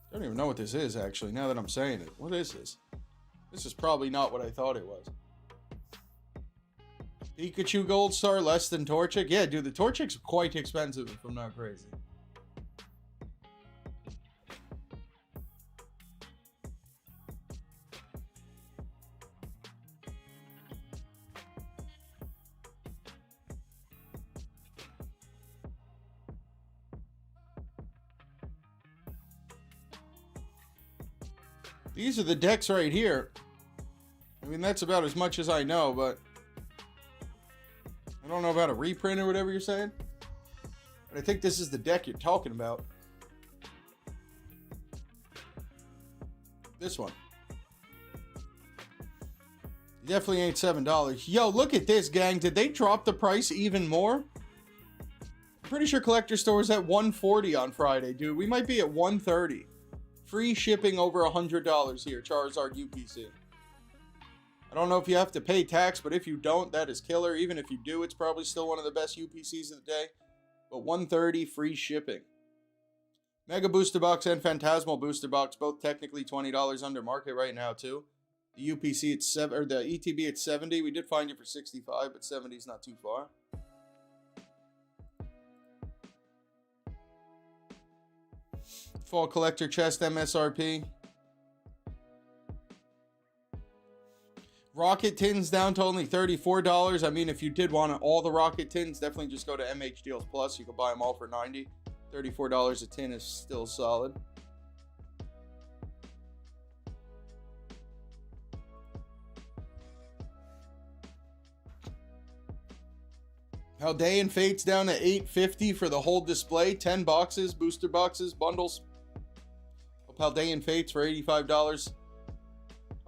I don't even know what this is, actually, now that I'm saying it. What is this? This is probably not what I thought it was. Pikachu Gold Star less than Torchic? Yeah, dude, the Torchic's quite expensive if I'm not crazy. These are the decks right here. I mean, that's about as much as I know, but I don't know about a reprint or whatever you're saying. But I think this is the deck you're talking about. This one. Definitely ain't $7. Yo, look at this, gang. Did they drop the price even more? I'm pretty sure Collector Store was at $140 on Friday, dude. We might be at $130. Free shipping over $100 here, Charizard UPC. I don't know if you have to pay tax, but if you don't, that is killer. Even if you do, it's probably still one of the best UPCs of the day. But $130 free shipping. Mega Booster Box and Phantasmal Booster Box, both technically $20 under market right now too. The UPC at 7, or the ETB at 70. We did find it for 65, but 70 is not too far. Fall Collector Chest MSRP. Rocket Tins down to only $34. I mean, if you did want all the Rocket Tins, definitely just go to MHDealsPlus. You can buy them all for $90. $34 a tin is still solid. Paldean Fate's down to $8.50 for the whole display. 10 boxes, booster boxes, bundles. Paldean Fates for $85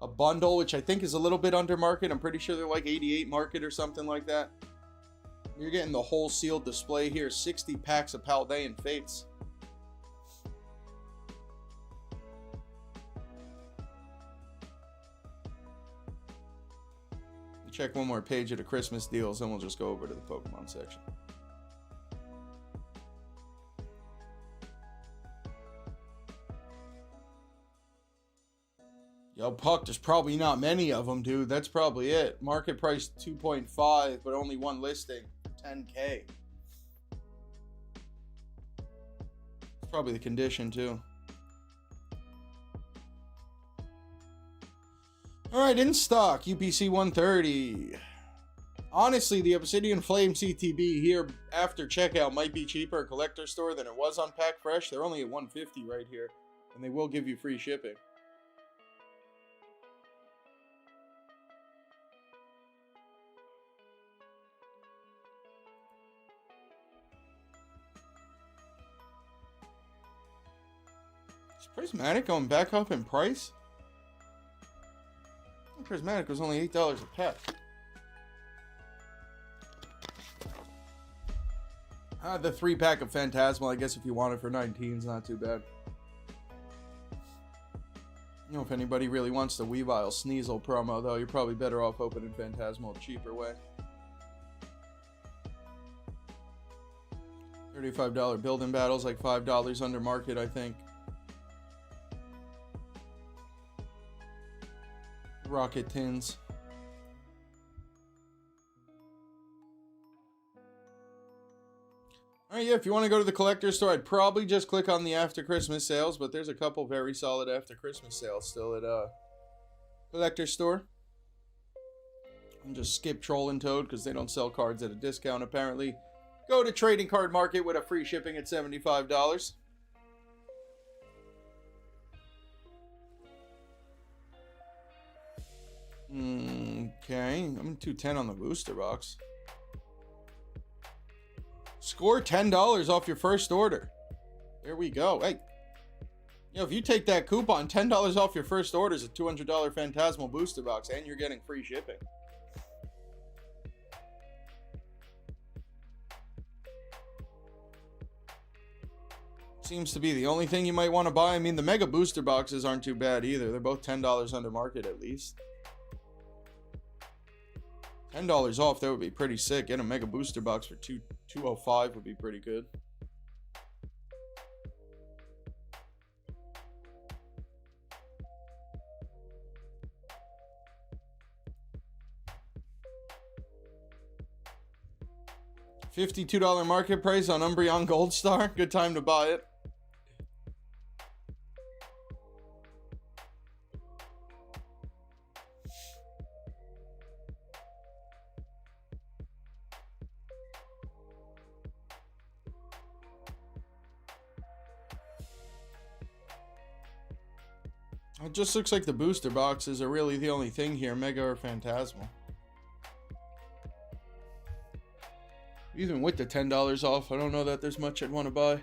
a bundle, which I think is a little bit under market. I'm pretty sure they're like $88 market or something like that. You're getting the whole sealed display here. 60 packs of Paldean Fates. Check one more page of the Christmas deals, and we'll just go over to the Pokemon section. Yo, Puck, there's probably not many of them, dude. That's probably it. Market price 2.5, but only one listing. 10K. It's probably the condition, too. Alright, in stock, UPC 130. Honestly, the Obsidian Flame CTB here after checkout might be cheaper at Collector Store than it was on Pack Fresh. They're only at $150 right here, and they will give you free shipping. Is Prismatic going back up in price? Prismatic was only $8 a pack. The 3-pack of Phantasmal, I guess if you want it for 19 is not too bad. You know, if anybody really wants the Weavile Sneasel promo, though, you're probably better off opening Phantasmal the cheaper way. $35 building battles, like $5 under market, I think. Rocket Tins. Alright, yeah, if you want to go to the collector store, I'd probably just click on the after Christmas sales, but there's a couple very solid after Christmas sales still at collector store. And just skip Troll and Toad because they don't sell cards at a discount apparently. Go to Trading Card Market with a free shipping at $75. Okay, I'm 210 on the booster box. Score $10 off your first order. There we go. Hey, you know, if you take that coupon, $10 off your first order is a $200 Phantasmal booster box, and you're getting free shipping. Seems to be the only thing you might want to buy. I mean, the mega booster boxes aren't too bad either. They're both $10 under market at least. $10 off, that would be pretty sick. Get a mega booster box for $205 would be pretty good. $52 market price on Umbreon Gold Star. Good time to buy it. It just looks like the booster boxes are really the only thing here, Mega or Phantasmal. Even with the $10 off, I don't know that there's much I'd want to buy.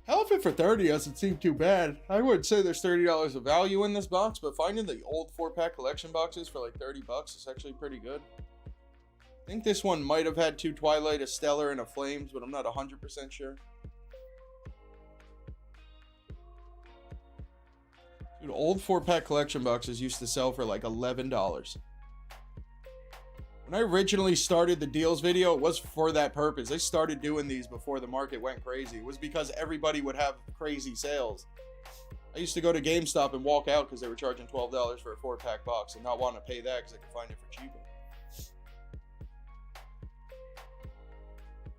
Elephant for $30 doesn't seem too bad. I would say there's $30 of value in this box, but finding the old 4-pack collection boxes for like $30 is actually pretty good. I think this one might have had 2 Twilight, a Stellar, and a Flames, but I'm not 100% sure. Dude, old 4-pack collection boxes used to sell for like $11. When I originally started the deals video, it was for that purpose. I started doing these before the market went crazy. It was because everybody would have crazy sales. I used to go to GameStop and walk out because they were charging $12 for a 4-pack box and not want to pay that because I could find it for cheaper.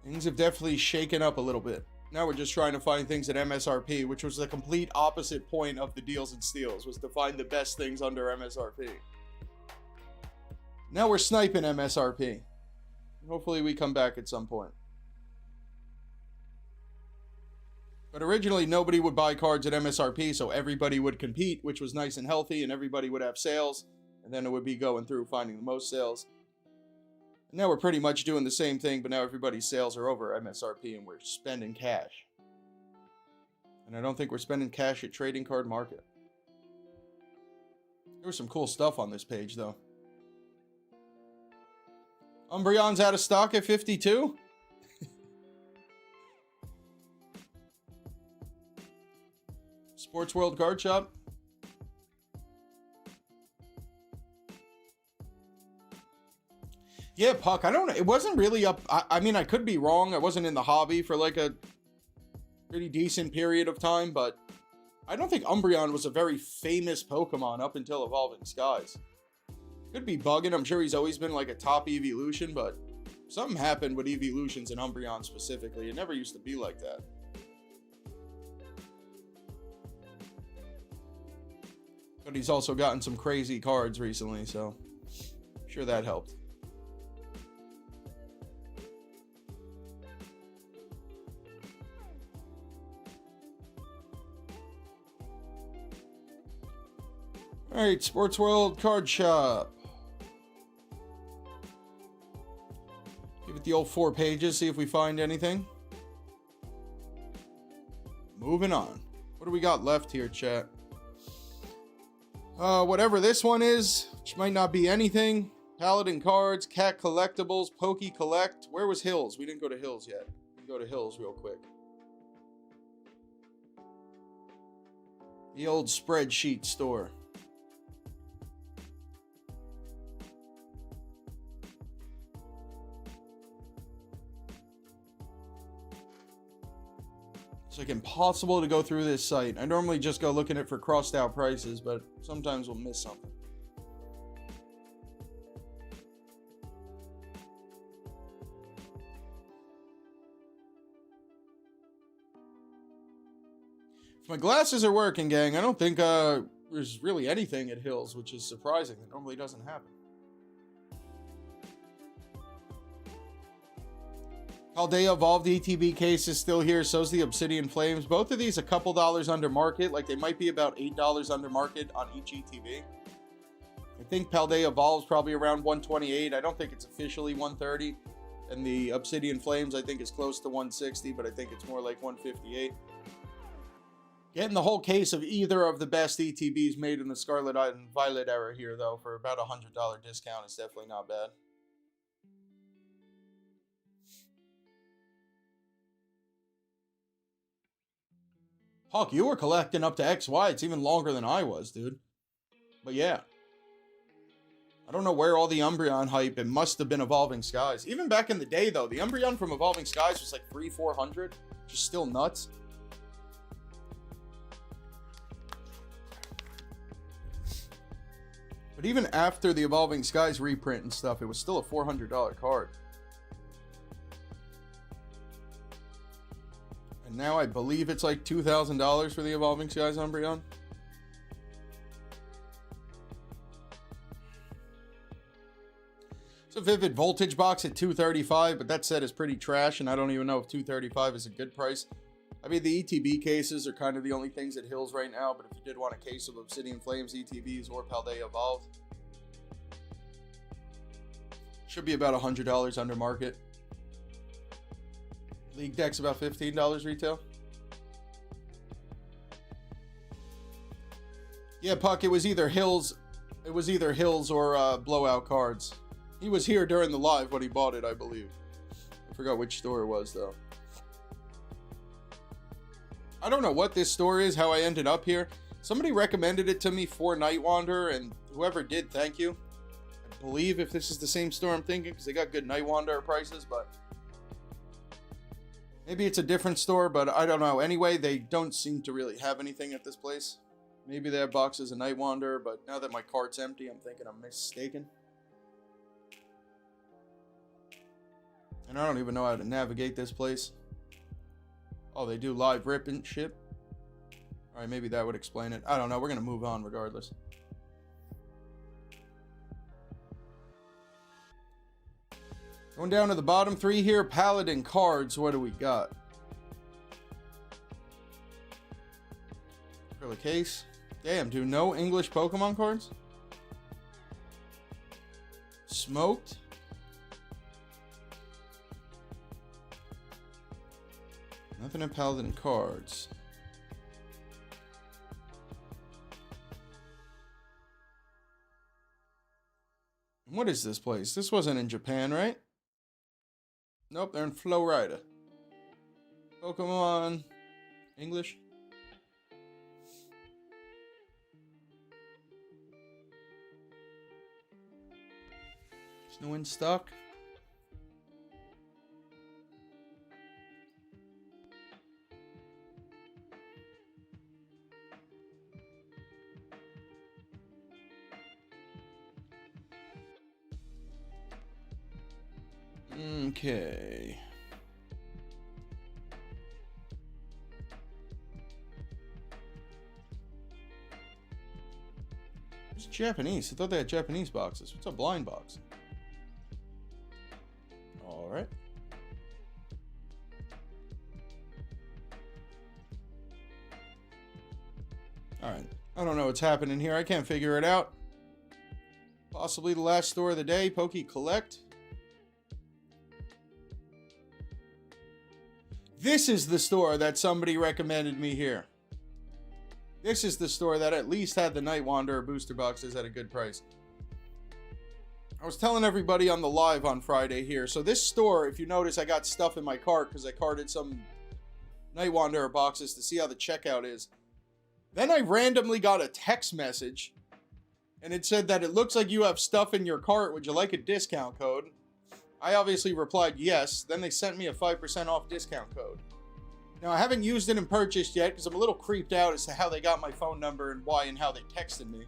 Things have definitely shaken up a little bit. Now we're just trying to find things at MSRP, which was the complete opposite point of the deals and steals, was to find the best things under MSRP. Now we're sniping MSRP. Hopefully we come back at some point. But originally nobody would buy cards at MSRP, so everybody would compete, which was nice and healthy, and everybody would have sales, and then it would be going through finding the most sales. And now we're pretty much doing the same thing, but now everybody's sales are over MSRP and we're spending cash. And I don't think we're spending cash at Trading Card Market. There was some cool stuff on this page, though. Umbreon's out of stock at 52? Sports World Card Shop. Yeah, Puck, I don't know. It wasn't really up. I mean, I could be wrong. I wasn't in the hobby for like a pretty decent period of time, but I don't think Umbreon was a very famous Pokemon up until Evolving Skies. Could be bugging. I'm sure he's always been like a top evolution, but something happened with evolutions in Umbreon specifically. It never used to be like that. But he's also gotten some crazy cards recently, so I'm sure that helped. Alright, Sports World Card Shop. Give it the old 4 pages, see if we find anything. Moving on. What do we got left here, chat? Whatever this one is, which might not be anything. Paladin Cards, Cat Collectibles, Poke Collect. Where was Hills? We didn't go to Hills yet. We can go to Hills real quick. The old spreadsheet store. It's like impossible to go through this site. I normally just go looking at for crossed out prices, but sometimes we'll miss something. My glasses are working, gang. I don't think there's really anything at Hills, which is surprising. That normally doesn't happen. Paldea Evolved ETB case is still here. So's the Obsidian Flames. Both of these a couple dollars under market. Like, they might be about $8 under market on each ETB. I think Paldea Evolved's probably around 128. I don't think it's officially 130. And the Obsidian Flames, I think, is close to 160, but I think it's more like 158. Getting the whole case of either of the best ETBs made in the Scarlet and Violet era here, though, for about a $100 discount is definitely not bad. Hawk, you were collecting up to XY. It's even longer than I was, dude. But yeah. I don't know where all the Umbreon hype, it must have been Evolving Skies. Even back in the day, though, the Umbreon from Evolving Skies was like 300-400, which is still nuts. But even after the Evolving Skies reprint and stuff, it was still a $400 card. And now I believe it's like $2,000 for the Evolving Skies Umbreon. It's a Vivid Voltage box at $235, but that set is pretty trash, and I don't even know if $235 is a good price. I mean, the ETB cases are kind of the only things at Hills right now, but if you did want a case of Obsidian Flames ETBs or Paldea Evolved, should be about $100 under market. League deck's about $15 retail. Yeah, Puck, it was either Hills or Blowout Cards. He was here during the live when he bought it, I believe. I forgot which store it was, though. I don't know what this store is, how I ended up here. Somebody recommended it to me for Night Wanderer, and whoever did, thank you. I believe if this is the same store I'm thinking, because they got good Night Wanderer prices, but maybe it's a different store, but I don't know. Anyway, they don't seem to really have anything at this place. Maybe they have boxes of Night Wanderer, but now that my cart's empty, I'm thinking I'm mistaken. And I don't even know how to navigate this place. Oh, they do live rip and ship. All right, maybe that would explain it. I don't know. We're going to move on regardless. Going down to the bottom three here. Paladin cards. What do we got? Acrylic case. Damn, dude. No English Pokemon cards? Smoked. Nothing in Paladin cards. What is this place? This wasn't in Japan, right? Nope, they're in Florida. Pokemon English. There's no in stock. Okay. It's Japanese. I thought they had Japanese boxes. What's a blind box? All right. All right. I don't know what's happening here. I can't figure it out. Possibly the last store of the day. Poke Collect. This is the store that somebody recommended me here. This is the store that at least had the Night Wanderer booster boxes at a good price. I was telling everybody on the live on Friday here. So this store, if you notice, I got stuff in my cart because I carted some Night Wanderer boxes to see how the checkout is. Then I randomly got a text message and it said that it looks like you have stuff in your cart. Would you like a discount code? I obviously replied yes. Then they sent me a 5% off discount code. Now, I haven't used it and purchased yet because I'm a little creeped out as to how they got my phone number and why and how they texted me.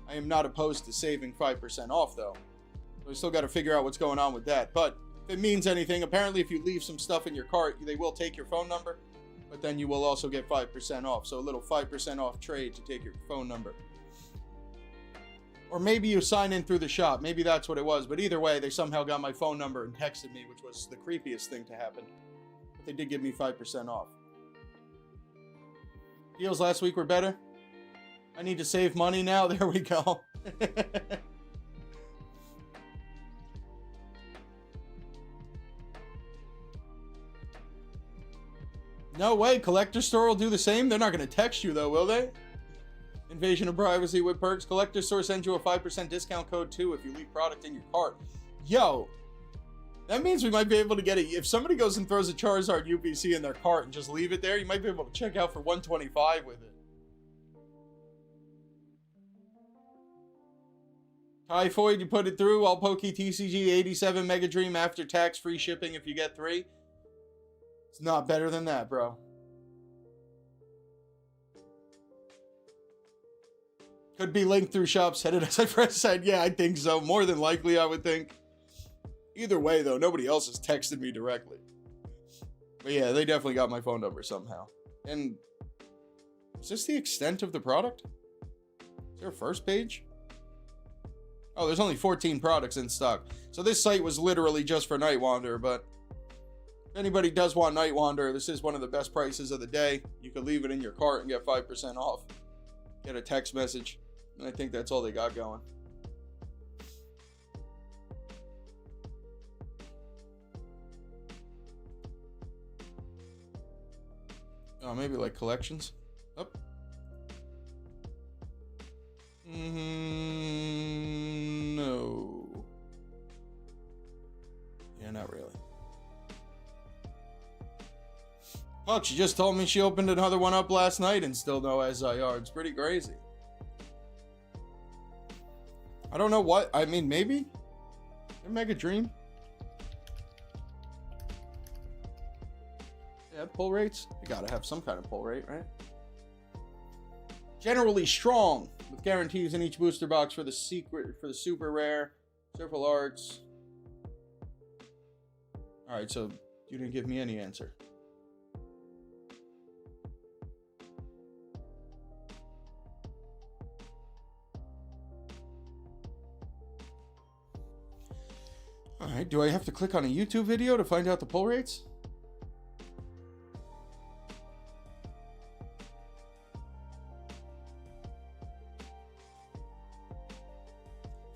I am not opposed to saving 5% off, though. So I still got to figure out what's going on with that. But if it means anything, apparently if you leave some stuff in your cart, they will take your phone number. But then you will also get 5% off. So a little 5% off trade to take your phone number. Or maybe you sign in through the shop. Maybe that's what it was. But either way, they somehow got my phone number and texted me, which was the creepiest thing to happen. But they did give me 5% off. Deals last week were better. I need to save money now. There we go. No way. Collector Store will do the same. They're not going to text you, though, will they? Invasion of privacy with perks. Collector Store sends you a 5% discount code, too, if you leave product in your cart. Yo, that means we might be able to get it. If somebody goes and throws a Charizard UPC in their cart and just leave it there, you might be able to check out for $125 with it. Typhoid, you put it through. All PokeTCG 87 Mega Dream after tax, free shipping if you get 3. It's not better than that, bro. Could be linked through shops headed as I first said. Yeah, I think so. More than likely, I would think. Either way, though, nobody else has texted me directly. But yeah, they definitely got my phone number somehow. And is this the extent of the product? Is there a first page? Oh, there's only 14 products in stock. So this site was literally just for Night Wanderer, but if anybody does want Night Wanderer, this is one of the best prices of the day. You could leave it in your cart and get 5% off. Get a text message. And I think that's all they got going. Oh, maybe like collections. Up. No. Yeah, not really. Fuck, she just told me she opened another one up last night and still no SIR. It's pretty crazy. I don't know what. I mean, maybe? Mega Dream? Yeah, pull rates? You gotta have some kind of pull rate, right? Generally strong, with guarantees in each booster box for the secret, for the super rare, Circle Arts. Alright, so you didn't give me any answer. Alright, do I have to click on a YouTube video to find out the pull rates?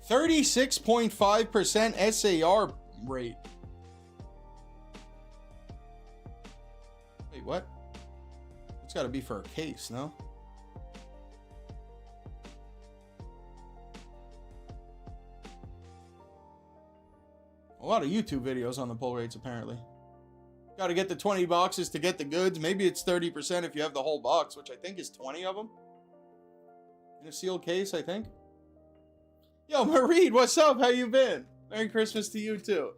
.5% SAR rate. Wait, what? It's got to be for a case, no? A lot of YouTube videos on the pull rates, apparently. Got to get the 20 boxes to get the goods. Maybe it's 30% if you have the whole box, which I think is 20 of them. In a sealed case, I think. Yo, Mareed, what's up? How you been? Merry Christmas to you, too.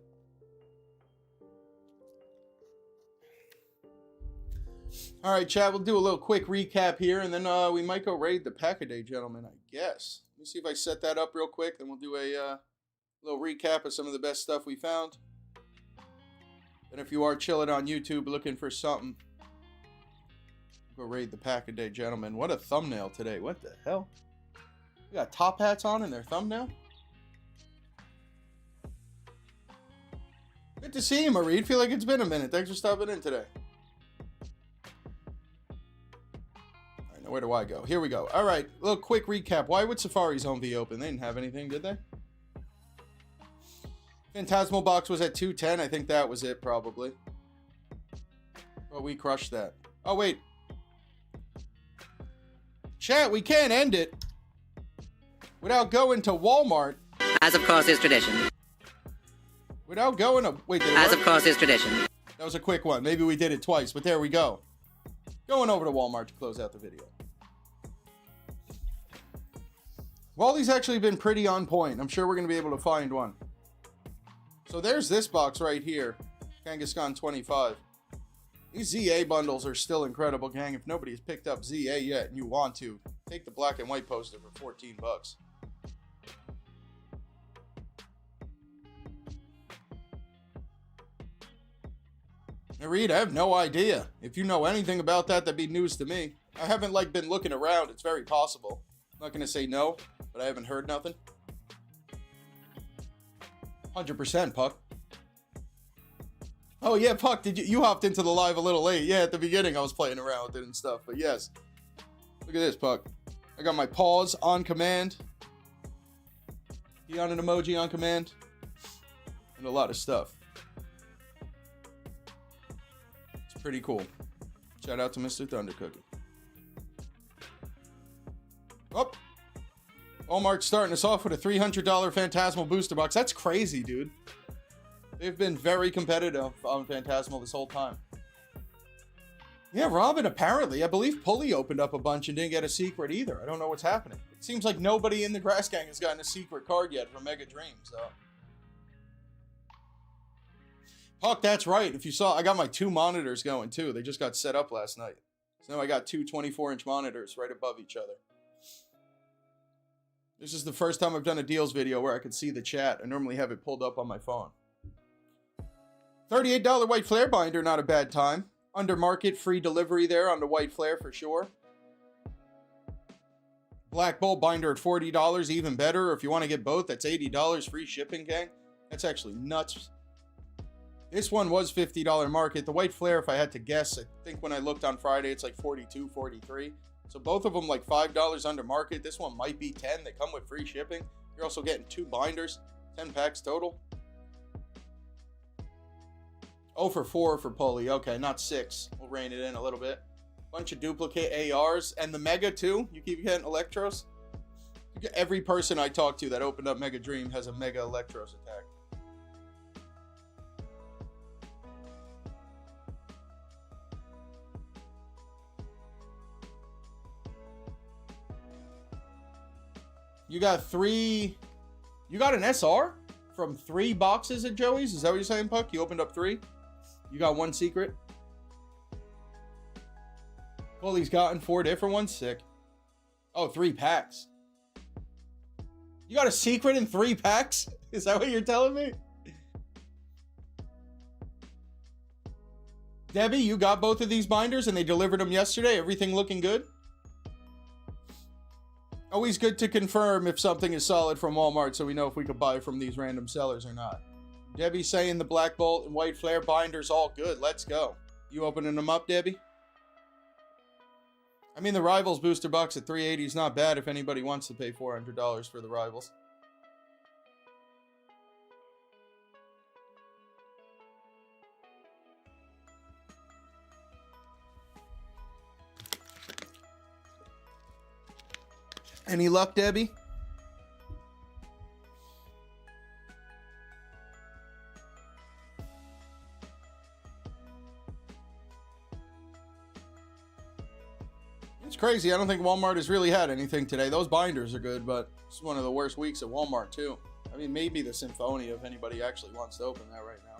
All right, chat, we'll do a little quick recap here, and then we might go raid the Pack-A-Day gentleman, I guess. Let me see if I set that up real quick, then we'll do a little recap of some of the best stuff we found. And if you are chilling on YouTube looking for something, go raid the Pack-A-Day gentleman. What a thumbnail today. What the hell? We got top hats on in their thumbnail. Good to see you, Mareed. Feel like it's been a minute. Thanks for stopping in today. All right, now where do I go? Here we go. All right, a little quick recap. Why would Safari's home be open? They didn't have anything, did they? Phantasmal box was at 210. I think that was it, probably. Well, we crushed that. Oh, wait. Chat, we can't end it without going to Walmart. As of course is tradition. Without going to... Wait, did it As work? of course is tradition. That was a quick one. Maybe we did it twice, but there we go. Going over to Walmart to close out the video. Wally's actually been pretty on point. I'm sure we're going to be able to find one. So there's this box right here. Kangaskhan 25. These ZA bundles are still incredible, gang. If nobody has picked up ZA yet and you want to, take the black and white poster for 14 bucks. Hey, Reed, I have no idea. If you know anything about that, that'd be news to me. I haven't, like, been looking around. It's very possible. I'm not going to say no, but I haven't heard nothing. 100%, Puck. Oh, yeah, Puck, you hopped into the live a little late. Yeah, at the beginning, I was playing around with it and stuff, but yes. Look at this, Puck. I got my paws on command. You on an emoji on command. And a lot of stuff. It's pretty cool. Shout out to Mr. Thundercookie. Oh. Walmart's starting us off with a $300 Phantasmal booster box. That's crazy, dude. They've been very competitive on Phantasmal this whole time. Yeah, Robin, apparently. I believe Pulley opened up a bunch and didn't get a secret either. I don't know what's happening. It seems like nobody in the Grass Gang has gotten a secret card yet from Mega Dream, so. Puck, that's right. If you saw, I got my 2 monitors going too. They just got set up last night. So now I got 2 24-inch monitors right above each other. This is the first time I've done a deals video where I could see the chat. I normally have it pulled up on my phone. $38 White Flare binder, not a bad time. Under market, free delivery there on the White Flare for sure. Black Bolt binder at $40, even better. If you want to get both, that's $80 free shipping, gang. That's actually nuts. This one was $50 market. The White Flare, if I had to guess, I think when I looked on Friday, it's like $42, $43. So both of them like $5 under market. This one might be $10. They come with free shipping. You're also getting 2 binders, 10 packs total. Oh, for 4 for Pulley. Okay, not 6. We'll rein it in a little bit. Bunch of duplicate ARs. And the Mega, too. You keep getting Electros. Every person I talk to that opened up Mega Dream has a Mega Electros attack. You got 3... You got an SR from 3 boxes at Joey's? Is that what you're saying, Puck? You opened up 3? You got 1 secret? Well, he's gotten 4 different ones. Sick. Oh, 3 packs. You got a secret in 3 packs? Is that what you're telling me? Debbie, you got both of these binders and they delivered them yesterday? Everything looking good? Always good to confirm if something is solid from Walmart so we know if we could buy from these random sellers or not. Debbie saying the Black Bolt and White Flare binders all good. Let's go. You opening them up, Debbie? I mean, the Rivals booster box at $380 is not bad if anybody wants to pay $400 for the Rivals. Any luck, Debbie? It's crazy. I don't think Walmart has really had anything today. Those binders are good, but it's one of the worst weeks at Walmart, too. I mean, maybe the Symphonia if anybody actually wants to open that right now.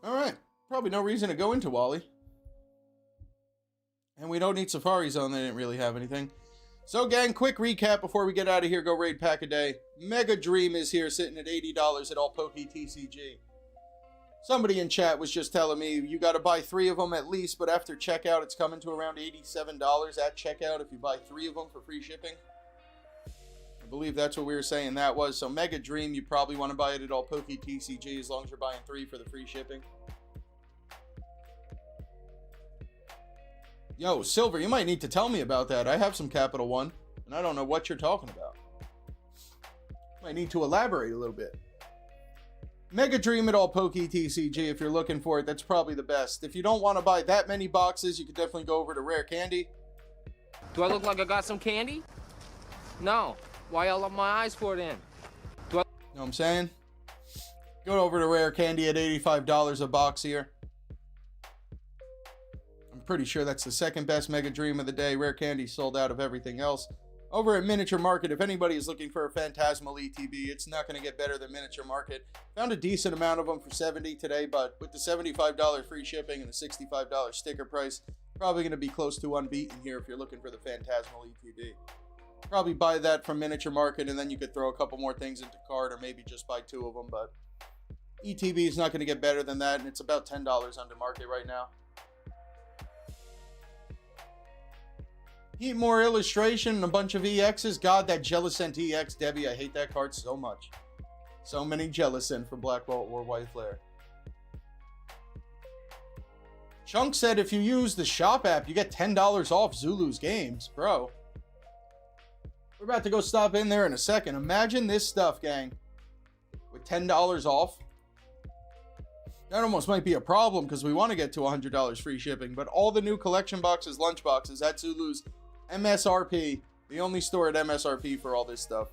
All right. Probably no reason to go into Wally. And we don't need Safari Zone. They didn't really have anything. So, gang, quick recap before we get out of here. Go raid pack a day. Mega Dream is here sitting at $80 at all TCG. Somebody in chat was just telling me you got to buy 3 of them at least, but after checkout, it's coming to around $87 at checkout if you buy 3 of them for free shipping. I believe that's what we were saying that was. So Mega Dream, you probably want to buy it at all TCG as long as you're buying 3 for the free shipping. Yo, Silver, you might need to tell me about that. I have some Capital One, and I don't know what you're talking about. Might need to elaborate a little bit. Mega Dream at all TCG, if you're looking for it, that's probably the best. If you don't want to buy that many boxes, you could definitely go over to Rare Candy. Do I look like I got some candy? No. Why all of my eyes for it in? Know what I'm saying? Go over to Rare Candy at $85 a box here. I'm pretty sure that's the second best Mega Dream of the day. Rare Candy sold out of everything else. Over at Miniature Market, if anybody is looking for a Phantasmal ETB, it's not going to get better than Miniature Market. Found a decent amount of them for $70 today, but with the $75 free shipping and the $65 sticker price, probably going to be close to unbeaten here if you're looking for the Phantasmal ETB. Probably buy that from Miniature Market, and then you could throw a couple more things into cart, or maybe just buy 2 of them, but ETB is not going to get better than that, and it's about $10 under market right now. Heatmore illustration and a bunch of EXs. God, that Jellicent EX, Debbie, I hate that card so much. So many Jellicent for Black Bolt or White Flare. Chunk said if you use the shop app, you get $10 off Zulu's games. Bro. We're about to go stop in there in a second. Imagine this stuff, gang. With $10 off. That almost might be a problem because we want to get to $100 free shipping. But all the new collection boxes, lunch boxes at Zulu's MSRP. The only store at MSRP for all this stuff.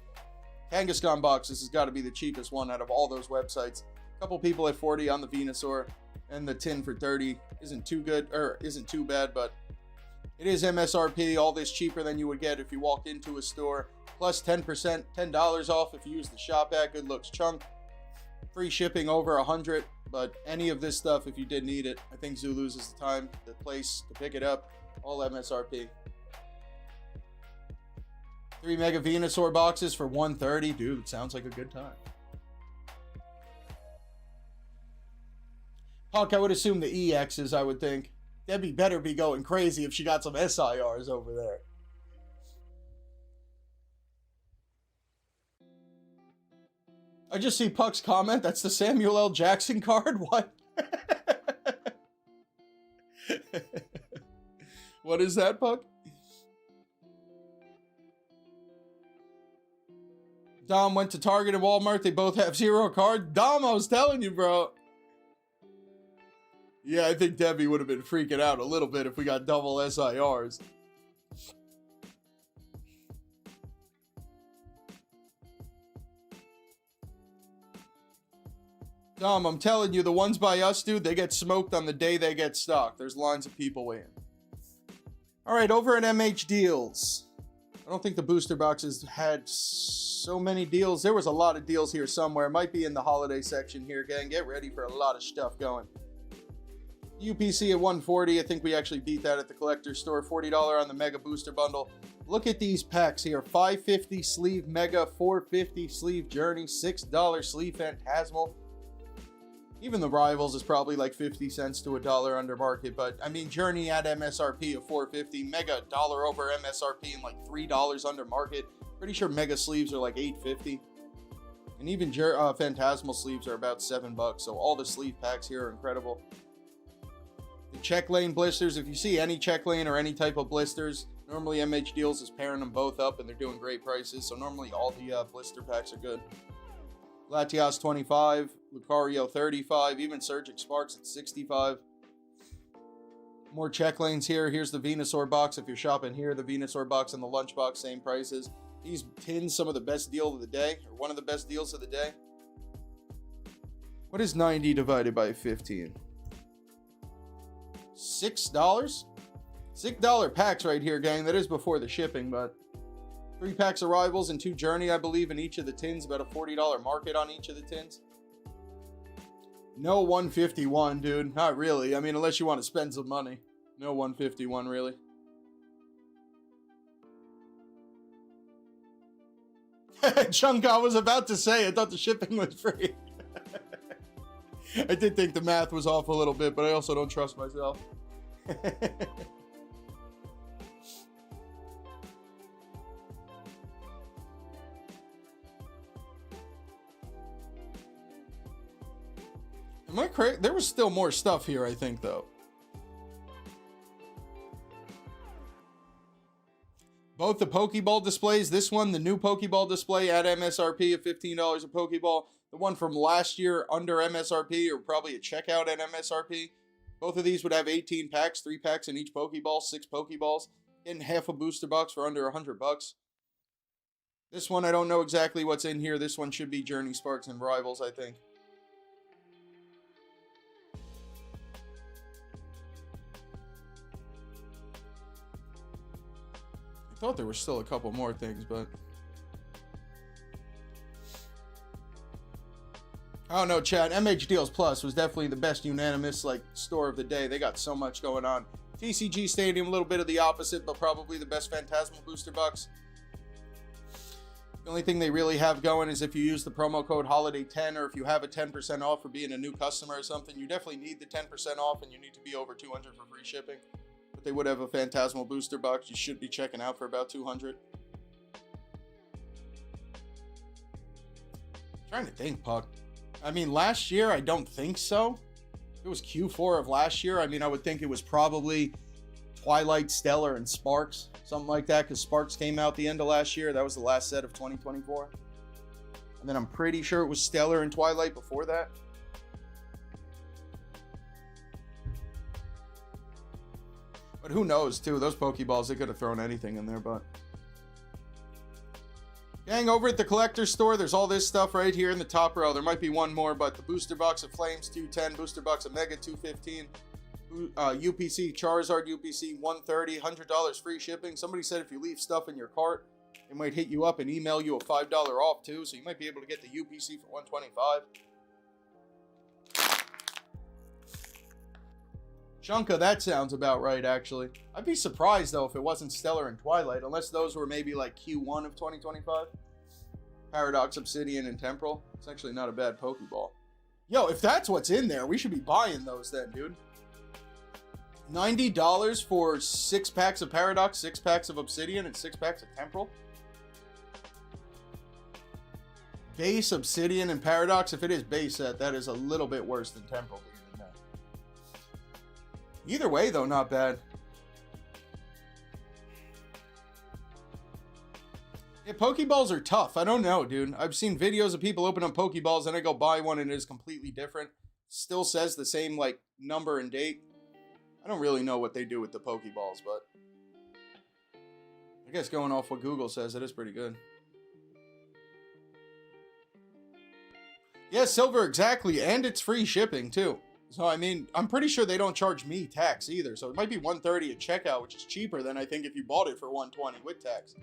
Kangaskhan boxes has got to be the cheapest one out of all those websites. A couple people at 40 on the Venusaur. And the tin for 30 isn't too good, or isn't too bad, but it is MSRP, all this cheaper than you would get if you walked into a store. Plus 10%, $10 off if you use the shop app. Good looks chunk. Free shipping over 100, but any of this stuff, if you did need it, I think Zulu's is the time, the place to pick it up. All MSRP. 3 Mega Venusaur boxes for $130. Dude, it sounds like a good time. Puck, I would assume the EXs, I would think. Debbie better be going crazy if she got some SIRs over there. I just see Puck's comment. That's the Samuel L. Jackson card? What? What is that, Puck? Dom went to Target and Walmart. They both have 0 cards. Dom, I was telling you, bro. Yeah, I think Debbie would have been freaking out a little bit if we got double SIRs. Dom, I'm telling you, the ones by us, dude, they get smoked on the day they get stocked. There's lines of people waiting. All right, over at MH Deals. I don't think the booster boxes had so many deals. There was a lot of deals here somewhere. Might be in the holiday section here, gang. Get ready for a lot of stuff going. UPC at 140. I think we actually beat that at the collector's store. $40 on the Mega Booster Bundle. Look at these packs here. $5.50 sleeve Mega, $4.50 sleeve Journey, $6 sleeve Phantasmal. Even the Rivals is probably like 50 cents to $1 under market, but I mean Journey at MSRP of $4.50, Mega $1 over MSRP and like $3 under market. Pretty sure Mega sleeves are like $8.50. And even Phantasmal sleeves are about $7, so all the sleeve packs here are incredible. The check lane blisters, if you see any check lane or any type of blisters, normally MH Deals is pairing them both up and they're doing great prices. So normally all the blister packs are good. Latias 25, Lucario 35, even Surgic Sparks at 65. More check lanes here. Here's the Venusaur box. If you're shopping here, the Venusaur box and the lunch box, same prices. These tins, some of the best deal of the day, or one of the best deals of the day. What is 90 divided by 15? $6? $6 packs right here, gang. That is before the shipping, but 3 packs of Rivals and 2 Journey, I believe, in each of the tins. About a $40 market on each of the tins. No 151, dude. Not really. I mean, unless you want to spend some money. No 151, really. Chunk, I was about to say, I thought the shipping was free. I did think the math was off a little bit, but I also don't trust myself. Am I correct? There was still more stuff here, I think, though. Both the Pokeball displays, this one, the new Pokeball display at MSRP of $15 a Pokeball. The one from last year under MSRP, or probably a checkout at MSRP. Both of these would have 18 packs, 3 packs in each Pokeball, 6 Pokeballs. Getting half a booster box for under $100. This one, I don't know exactly what's in here. This one should be Journey, Sparks, and Rivals, I think. thought there were still a couple more things, but I don't know, chat. MHDealsPlus was definitely the best unanimous like store of the day. They got so much going on. TCG Stadium, a little bit of the opposite, but probably the best Phantasmal booster box. The only thing they really have going is if you use the promo code HOLIDAY10, or if you have a 10% off for being a new customer or something, you definitely need the 10% off, and you need to be over 200 for free shipping. But they would have a Phantasmal booster box you should be checking out for about 200. Trying to think, Puck. I mean, last year, I don't think so. It was Q4 of last year. I mean, I would think it was probably Twilight, Stellar, and Sparks. Something like that, because Sparks came out the end of last year. That was the last set of 2024. And then I'm pretty sure it was Stellar and Twilight before that. But who knows, too. Those Pokeballs, they could have thrown anything in there, but... Gang, over at the collector store, there's all this stuff right here in the top row. There might be one more, but the booster box of Flames, 210. Booster box of Mega, 215. UPC Charizard UPC 130, $100 free shipping. Somebody said if you leave stuff in your cart, it might hit you up and email you a $5 off too, so you might be able to get the UPC for 125. Chunka, that sounds about right actually. I'd be surprised though if it wasn't Stellar and Twilight, unless those were maybe like Q1 of 2025. Paradox, Obsidian, and Temporal. It's actually not a bad Pokeball. Yo, if that's what's in there, we should be buying those then, dude. $90 for 6 packs of Paradox, 6 packs of Obsidian, and 6 packs of Temporal. Base, Obsidian, and Paradox. If it is base set, that is a little bit worse than Temporal being in that. Either way, though, not bad. Yeah, Pokeballs are tough. I don't know, dude. I've seen videos of people open up Pokeballs and I go buy one and it is completely different. Still says the same, like, number and date. I don't really know what they do with the Pokeballs, but I guess going off what Google says, it is pretty good. Yeah, silver, exactly, and it's free shipping, too. So, I mean, I'm pretty sure they don't charge me tax either, so it might be $130 at checkout, which is cheaper than I think if you bought it for $120 with tax.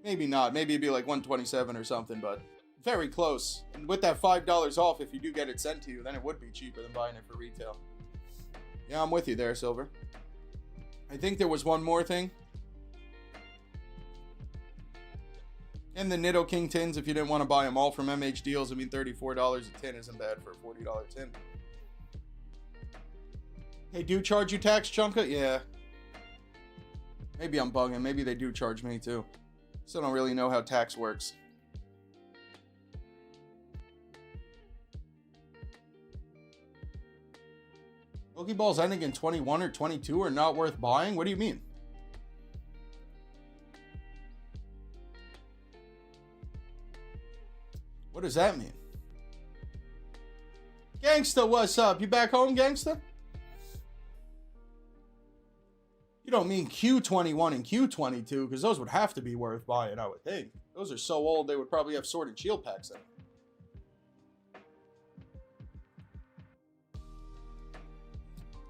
Maybe not. Maybe it'd be like $127 or something, but very close. And with that $5 off, if you do get it sent to you, then it would be cheaper than buying it for retail. Yeah, I'm with you there, Silver. I think there was one more thing. And the Nidoking tins, if you didn't want to buy them all from MH Deals, I mean, $34 a tin isn't bad for a $40 tin. They do charge you tax, Chunka? Yeah. Maybe I'm bugging. Maybe they do charge me, too. Still don't really know how tax works. Pokeballs ending in 21 or 22 are not worth buying? What do you mean? What does that mean? Gangsta, what's up? You back home, Gangsta? You don't mean Q21 and Q22, because those would have to be worth buying, I would think. Those are so old, they would probably have Sword and Shield packs in them.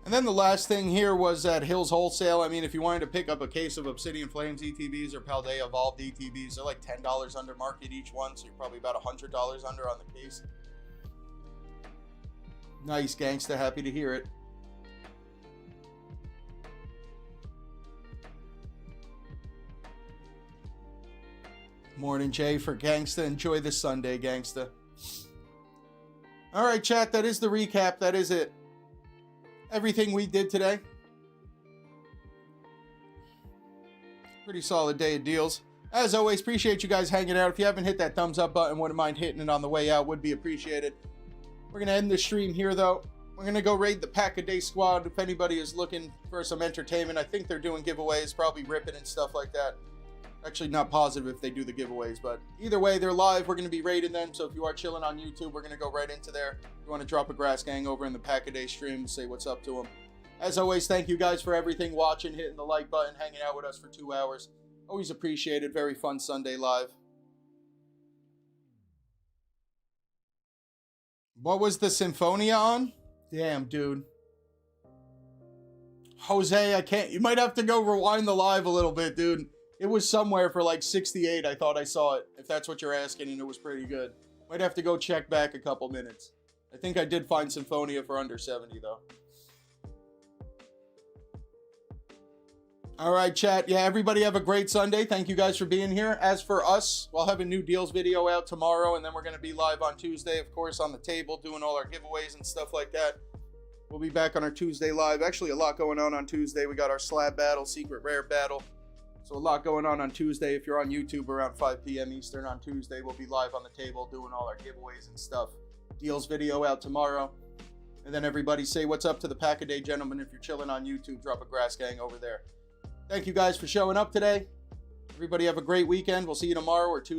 And then the last thing here was at Hills Wholesale. I mean, if you wanted to pick up a case of Obsidian Flames ETBs or Paldea Evolved ETBs, they're like $10 under market each one, so you're probably about $100 under on the case. Nice, Gangsta. Happy to hear it. Morning, Jay, for Gangsta. Enjoy this Sunday, Gangsta. All right, chat, that is the recap. That is it. Everything we did today. Pretty solid day of deals. As always, appreciate you guys hanging out. If you haven't hit that thumbs up button, wouldn't mind hitting it on the way out. Would be appreciated. We're going to end the stream here, though. We're going to go raid the Pack-A-Day squad. If anybody is looking for some entertainment, I think they're doing giveaways, probably ripping and stuff like that. Actually, not positive if they do the giveaways, but either way, they're live. We're going to be raiding them, so if you are chilling on YouTube, we're going to go right into there. If you want to drop a Grass Gang over in the Pack-A-Day stream, say what's up to them. As always, thank you guys for everything, watching, hitting the like button, hanging out with us for 2 hours. Always appreciated. Very fun Sunday live. What was the Symphonia on? Damn, dude. Jose, I can't. You might have to go rewind the live a little bit, dude. It was somewhere for like 68. I thought I saw it, if that's what you're asking, and it was pretty good. Might have to go check back a couple minutes. I think I did find Symphonia for under 70, though. All right, chat. Yeah, everybody have a great Sunday. Thank you guys for being here. As for us, we'll have a new deals video out tomorrow, and then we're going to be live on Tuesday, of course, on the table, doing all our giveaways and stuff like that. We'll be back on our Tuesday live. Actually, a lot going on Tuesday. We got our slab battle, secret rare battle. So a lot going on Tuesday. If you're on YouTube around 5 p.m. Eastern on Tuesday, we'll be live on the table doing all our giveaways and stuff. Deals video out tomorrow. And then everybody say what's up to the Pack-A-Day gentlemen. If you're chilling on YouTube, drop a grass gang over there. Thank you guys for showing up today. Everybody have a great weekend. We'll see you tomorrow or Tuesday.